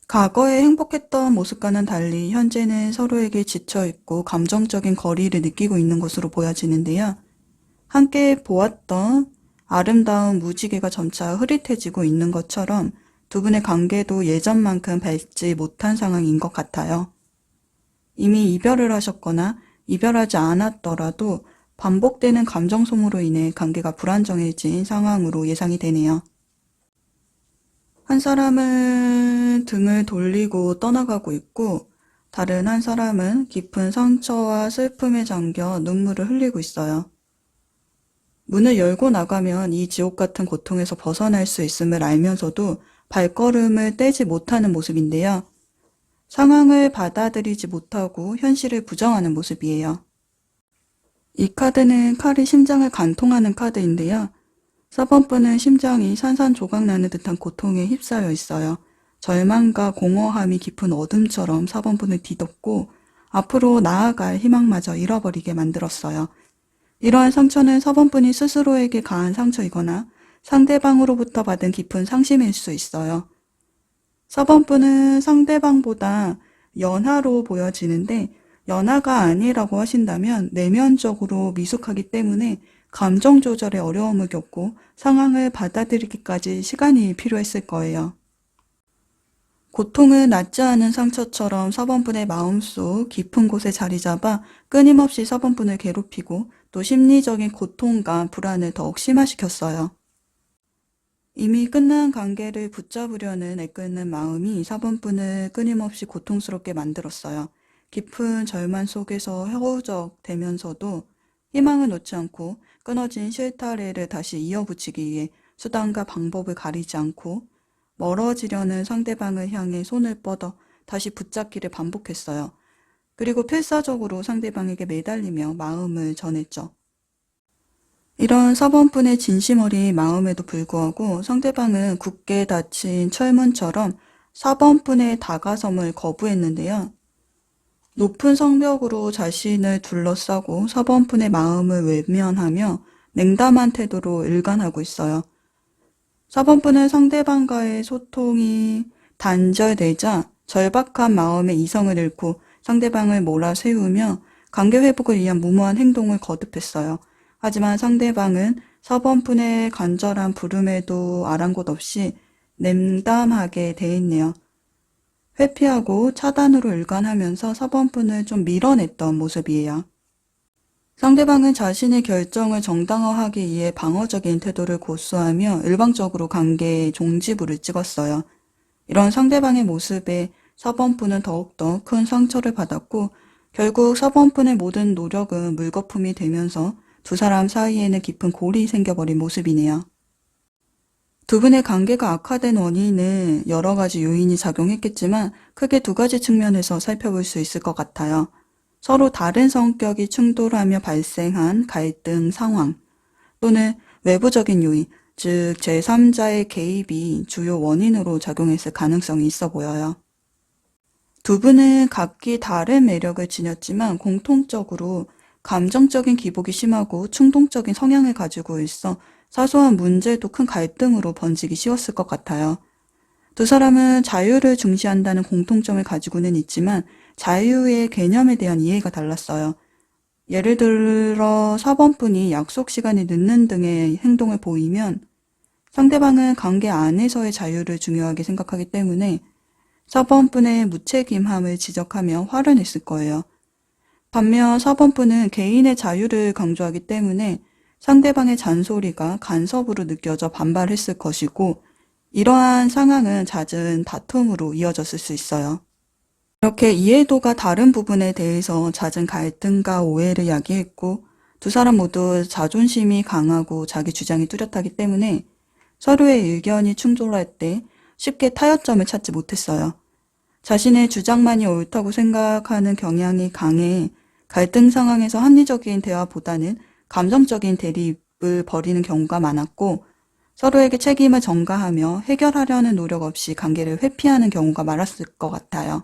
과거에 행복했던 모습과는 달리 현재는 서로에게 지쳐있고 감정적인 거리를 느끼고 있는 것으로 보여지는데요. 함께 보았던 아름다운 무지개가 점차 흐릿해지고 있는 것처럼 두 분의 관계도 예전만큼 밝지 못한 상황인 것 같아요. 이미 이별을 하셨거나 이별하지 않았더라도 반복되는 감정 소모로 인해 관계가 불안정해진 상황으로 예상이 되네요. 한 사람은 등을 돌리고 떠나가고 있고 다른 한 사람은 깊은 상처와 슬픔에 잠겨 눈물을 흘리고 있어요. 문을 열고 나가면 이 지옥 같은 고통에서 벗어날 수 있음을 알면서도 발걸음을 떼지 못하는 모습인데요. 상황을 받아들이지 못하고 현실을 부정하는 모습이에요. 이 카드는 칼이 심장을 관통하는 카드인데요. 4번분은 심장이 산산조각 나는 듯한 고통에 휩싸여 있어요. 절망과 공허함이 깊은 어둠처럼 4번분을 뒤덮고 앞으로 나아갈 희망마저 잃어버리게 만들었어요. 이러한 상처는 4번분이 스스로에게 가한 상처이거나 상대방으로부터 받은 깊은 상심일 수 있어요. 4번분은 상대방보다 연하로 보여지는데 연하가 아니라고 하신다면 내면적으로 미숙하기 때문에 감정 조절에 어려움을 겪고 상황을 받아들이기까지 시간이 필요했을 거예요. 고통은 낫지 않은 상처처럼 서번분의 마음속 깊은 곳에 자리 잡아 끊임없이 서번분을 괴롭히고 또 심리적인 고통과 불안을 더욱 심화시켰어요. 이미 끝난 관계를 붙잡으려는 애끓는 마음이 서번분을 끊임없이 고통스럽게 만들었어요. 깊은 절망 속에서 허우적대면서도 희망을 놓지 않고 끊어진 실타래를 다시 이어붙이기 위해 수단과 방법을 가리지 않고 멀어지려는 상대방을 향해 손을 뻗어 다시 붙잡기를 반복했어요. 그리고 필사적으로 상대방에게 매달리며 마음을 전했죠. 이런 서번분의 진심 어린 마음에도 불구하고 상대방은 굳게 닫힌 철문처럼 서번분의 다가섬을 거부했는데요. 높은 성벽으로 자신을 둘러싸고 서번분의 마음을 외면하며 냉담한 태도로 일관하고 있어요. 서번분은 상대방과의 소통이 단절되자 절박한 마음의 이성을 잃고 상대방을 몰아세우며 관계 회복을 위한 무모한 행동을 거듭했어요. 하지만 상대방은 서번분의 간절한 부름에도 아랑곳 없이 냉담하게 대했네요. 회피하고 차단으로 일관하면서 서번분을 좀 밀어냈던 모습이에요. 상대방은 자신의 결정을 정당화하기 위해 방어적인 태도를 고수하며 일방적으로 관계에 종지부를 찍었어요. 이런 상대방의 모습에 서번분은 더욱더 큰 상처를 받았고 결국 서번분의 모든 노력은 물거품이 되면서 두 사람 사이에는 깊은 골이 생겨버린 모습이네요. 두 분의 관계가 악화된 원인은 여러 가지 요인이 작용했겠지만 크게 두 가지 측면에서 살펴볼 수 있을 것 같아요. 서로 다른 성격이 충돌하며 발생한 갈등 상황 또는 외부적인 요인, 즉 제3자의 개입이 주요 원인으로 작용했을 가능성이 있어 보여요. 두 분은 각기 다른 매력을 지녔지만 공통적으로 감정적인 기복이 심하고 충동적인 성향을 가지고 있어 사소한 문제도 큰 갈등으로 번지기 쉬웠을 것 같아요. 두 사람은 자유를 중시한다는 공통점을 가지고는 있지만 자유의 개념에 대한 이해가 달랐어요. 예를 들어 서번분이 약속 시간이 늦는 등의 행동을 보이면 상대방은 관계 안에서의 자유를 중요하게 생각하기 때문에 서번분의 무책임함을 지적하며 화를 냈을 거예요. 반면 서번분은 개인의 자유를 강조하기 때문에 상대방의 잔소리가 간섭으로 느껴져 반발했을 것이고 이러한 상황은 잦은 다툼으로 이어졌을 수 있어요. 이렇게 이해도가 다른 부분에 대해서 잦은 갈등과 오해를 야기했고 두 사람 모두 자존심이 강하고 자기 주장이 뚜렷하기 때문에 서로의 의견이 충돌할 때 쉽게 타협점을 찾지 못했어요. 자신의 주장만이 옳다고 생각하는 경향이 강해 갈등 상황에서 합리적인 대화보다는 감정적인 대립을 벌이는 경우가 많았고 서로에게 책임을 전가하며 해결하려는 노력 없이 관계를 회피하는 경우가 많았을 것 같아요.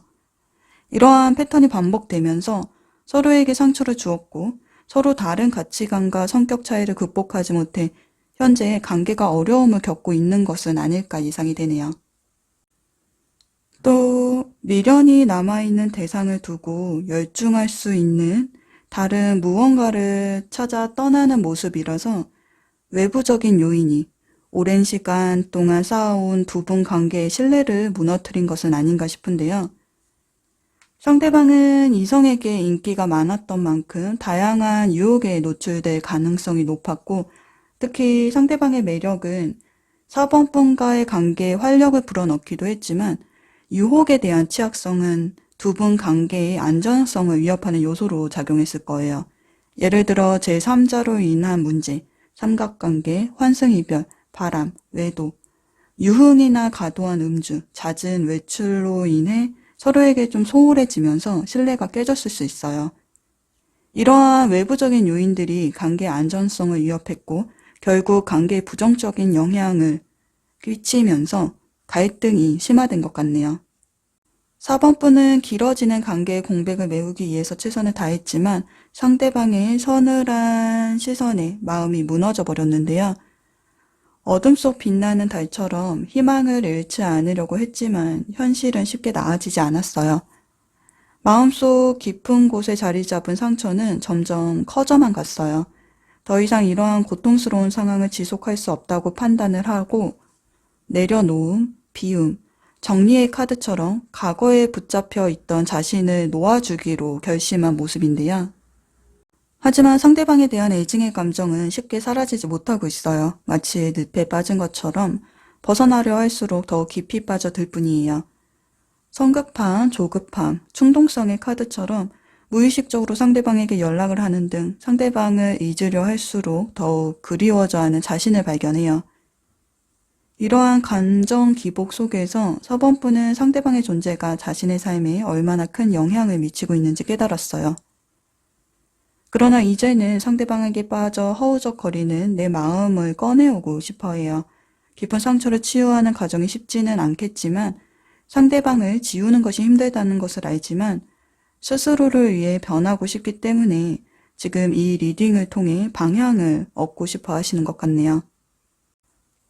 이러한 패턴이 반복되면서 서로에게 상처를 주었고 서로 다른 가치관과 성격 차이를 극복하지 못해 현재 관계가 어려움을 겪고 있는 것은 아닐까 예상이 되네요. 또 미련이 남아있는 대상을 두고 열중할 수 있는 다른 무언가를 찾아 떠나는 모습이라서 외부적인 요인이 오랜 시간 동안 쌓아온 두 분 관계의 신뢰를 무너뜨린 것은 아닌가 싶은데요. 상대방은 이성에게 인기가 많았던 만큼 다양한 유혹에 노출될 가능성이 높았고 특히 상대방의 매력은 서번분과의 관계에 활력을 불어넣기도 했지만 유혹에 대한 취약성은 두 분 관계의 안전성을 위협하는 요소로 작용했을 거예요. 예를 들어 제3자로 인한 문제, 삼각관계, 환승이별, 바람, 외도, 유흥이나 과도한 음주, 잦은 외출로 인해 서로에게 좀 소홀해지면서 신뢰가 깨졌을 수 있어요. 이러한 외부적인 요인들이 관계의 안전성을 위협했고 결국 관계에 부정적인 영향을 끼치면서 갈등이 심화된 것 같네요. 4번분은 길어지는 관계의 공백을 메우기 위해서 최선을 다했지만 상대방의 서늘한 시선에 마음이 무너져 버렸는데요. 어둠 속 빛나는 달처럼 희망을 잃지 않으려고 했지만 현실은 쉽게 나아지지 않았어요. 마음속 깊은 곳에 자리 잡은 상처는 점점 커져만 갔어요. 더 이상 이러한 고통스러운 상황을 지속할 수 없다고 판단을 하고 내려놓음, 비움, 정리의 카드처럼 과거에 붙잡혀 있던 자신을 놓아주기로 결심한 모습인데요. 하지만 상대방에 대한 애증의 감정은 쉽게 사라지지 못하고 있어요. 마치 늪에 빠진 것처럼 벗어나려 할수록 더 깊이 빠져들 뿐이에요. 성급함, 조급함, 충동성의 카드처럼 무의식적으로 상대방에게 연락을 하는 등 상대방을 잊으려 할수록 더욱 그리워져 하는 자신을 발견해요. 이러한 감정 기복 속에서 서번분은 상대방의 존재가 자신의 삶에 얼마나 큰 영향을 미치고 있는지 깨달았어요. 그러나 이제는 상대방에게 빠져 허우적거리는 내 마음을 꺼내오고 싶어 해요. 깊은 상처를 치유하는 과정이 쉽지는 않겠지만 상대방을 지우는 것이 힘들다는 것을 알지만 스스로를 위해 변하고 싶기 때문에 지금 이 리딩을 통해 방향을 얻고 싶어 하시는 것 같네요.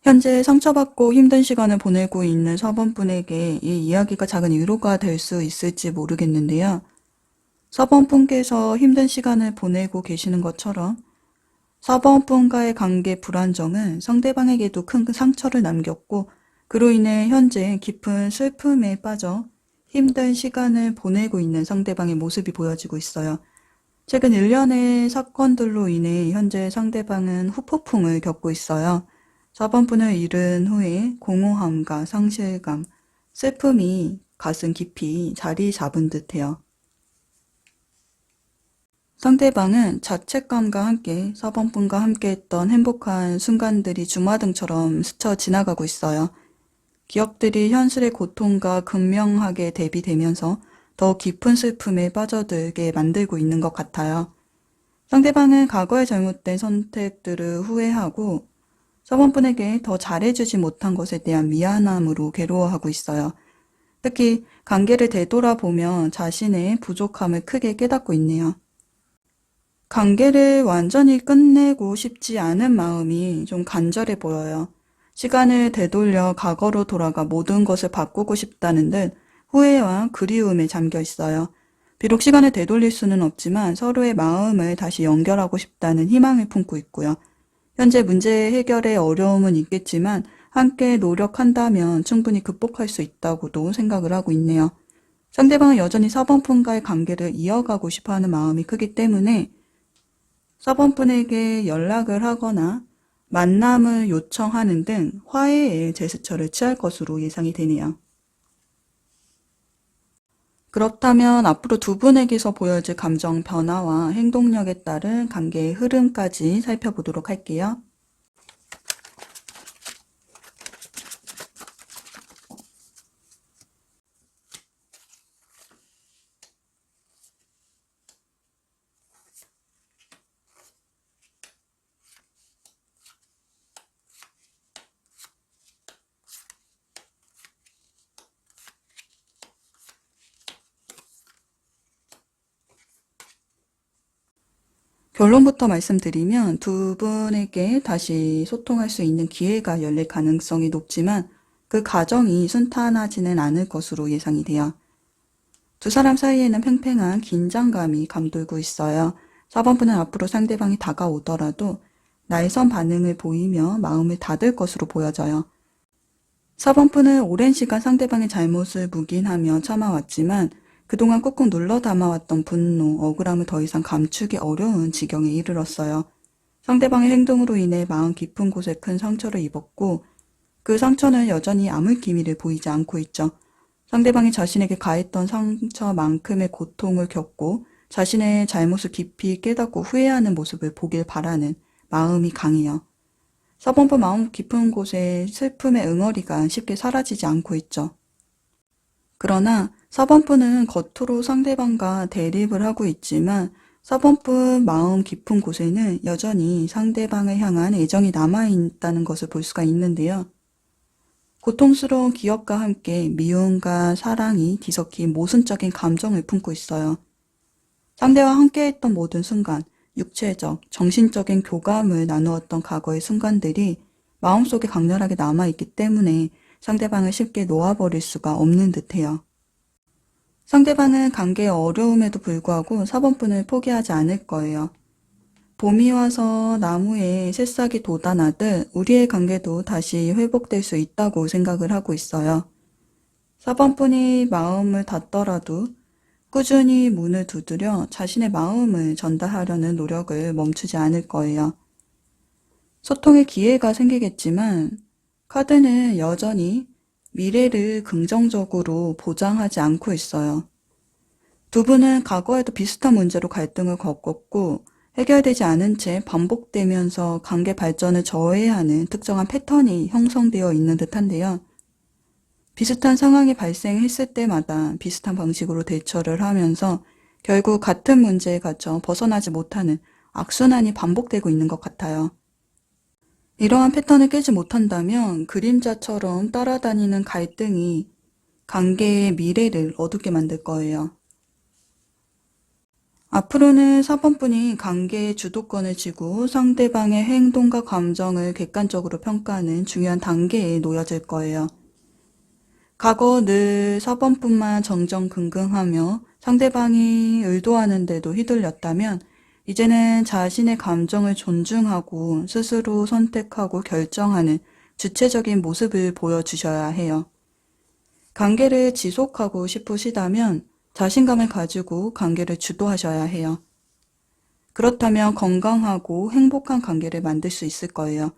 현재 상처받고 힘든 시간을 보내고 있는 서번분에게 이 이야기가 작은 위로가 될 수 있을지 모르겠는데요. 서번분께서 힘든 시간을 보내고 계시는 것처럼 서번분과의 관계 불안정은 상대방에게도 큰 상처를 남겼고 그로 인해 현재 깊은 슬픔에 빠져 힘든 시간을 보내고 있는 상대방의 모습이 보여지고 있어요. 최근 일련의 사건들로 인해 현재 상대방은 후폭풍을 겪고 있어요. 서번분을 잃은 후에 공허함과 상실감, 슬픔이 가슴 깊이 자리 잡은 듯해요. 상대방은 자책감과 함께 서번분과 함께 했던 행복한 순간들이 주마등처럼 스쳐 지나가고 있어요. 기억들이 현실의 고통과 극명하게 대비되면서 더 깊은 슬픔에 빠져들게 만들고 있는 것 같아요. 상대방은 과거의 잘못된 선택들을 후회하고 서번분에게 더 잘해주지 못한 것에 대한 미안함으로 괴로워하고 있어요. 특히 관계를 되돌아보며 자신의 부족함을 크게 깨닫고 있네요. 관계를 완전히 끝내고 싶지 않은 마음이 좀 간절해 보여요. 시간을 되돌려 과거로 돌아가 모든 것을 바꾸고 싶다는 듯 후회와 그리움에 잠겨 있어요. 비록 시간을 되돌릴 수는 없지만 서로의 마음을 다시 연결하고 싶다는 희망을 품고 있고요. 현재 문제 해결에 어려움은 있겠지만 함께 노력한다면 충분히 극복할 수 있다고도 생각을 하고 있네요. 상대방은 여전히 서번분과의 관계를 이어가고 싶어하는 마음이 크기 때문에 서번분에게 연락을 하거나 만남을 요청하는 등 화해의 제스처를 취할 것으로 예상이 되네요. 그렇다면 앞으로 두 분에게서 보여질 감정 변화와 행동력에 따른 관계의 흐름까지 살펴보도록 할게요. 결론부터 말씀드리면 두 분에게 다시 소통할 수 있는 기회가 열릴 가능성이 높지만 그 과정이 순탄하지는 않을 것으로 예상이 돼요. 두 사람 사이에는 팽팽한 긴장감이 감돌고 있어요. 4번분은 앞으로 상대방이 다가오더라도 날선 반응을 보이며 마음을 닫을 것으로 보여져요. 4번분은 오랜 시간 상대방의 잘못을 묵인하며 참아왔지만 그동안 꾹꾹 눌러 담아왔던 분노, 억울함을 더 이상 감추기 어려운 지경에 이르렀어요. 상대방의 행동으로 인해 마음 깊은 곳에 큰 상처를 입었고 그 상처는 여전히 아물 기미를 보이지 않고 있죠. 상대방이 자신에게 가했던 상처만큼의 고통을 겪고 자신의 잘못을 깊이 깨닫고 후회하는 모습을 보길 바라는 마음이 강해요. 4번분 마음 깊은 곳에 슬픔의 응어리가 쉽게 사라지지 않고 있죠. 그러나 4번분은 겉으로 상대방과 대립을 하고 있지만 4번분 마음 깊은 곳에는 여전히 상대방을 향한 애정이 남아있다는 것을 볼 수가 있는데요. 고통스러운 기억과 함께 미움과 사랑이 뒤섞인 모순적인 감정을 품고 있어요. 상대와 함께했던 모든 순간, 육체적, 정신적인 교감을 나누었던 과거의 순간들이 마음속에 강렬하게 남아있기 때문에 상대방을 쉽게 놓아버릴 수가 없는 듯해요. 상대방은 관계의 어려움에도 불구하고 4번분을 포기하지 않을 거예요. 봄이 와서 나무에 새싹이 돋아나듯 우리의 관계도 다시 회복될 수 있다고 생각을 하고 있어요. 4번분이 마음을 닫더라도 꾸준히 문을 두드려 자신의 마음을 전달하려는 노력을 멈추지 않을 거예요. 소통의 기회가 생기겠지만 카드는 여전히 미래를 긍정적으로 보장하지 않고 있어요. 두 분은 과거에도 비슷한 문제로 갈등을 겪었고 해결되지 않은 채 반복되면서 관계 발전을 저해하는 특정한 패턴이 형성되어 있는 듯한데요. 비슷한 상황이 발생했을 때마다 비슷한 방식으로 대처를 하면서 결국 같은 문제에 갇혀 벗어나지 못하는 악순환이 반복되고 있는 것 같아요. 이러한 패턴을 깨지 못한다면 그림자처럼 따라다니는 갈등이 관계의 미래를 어둡게 만들 거예요. 앞으로는 4번분이 관계의 주도권을 쥐고 상대방의 행동과 감정을 객관적으로 평가하는 중요한 단계에 놓여질 거예요. 과거 늘 4번뿐만 정정긍긍하며 상대방이 의도하는데도 휘둘렸다면 이제는 자신의 감정을 존중하고 스스로 선택하고 결정하는 주체적인 모습을 보여주셔야 해요. 관계를 지속하고 싶으시다면 자신감을 가지고 관계를 주도하셔야 해요. 그렇다면 건강하고 행복한 관계를 만들 수 있을 거예요.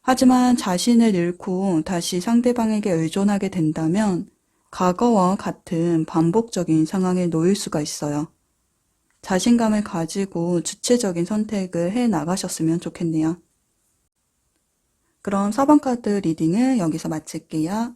하지만 자신을 잃고 다시 상대방에게 의존하게 된다면 과거와 같은 반복적인 상황에 놓일 수가 있어요. 자신감을 가지고 주체적인 선택을 해 나가셨으면 좋겠네요. 그럼 4번 카드 리딩을 여기서 마칠게요.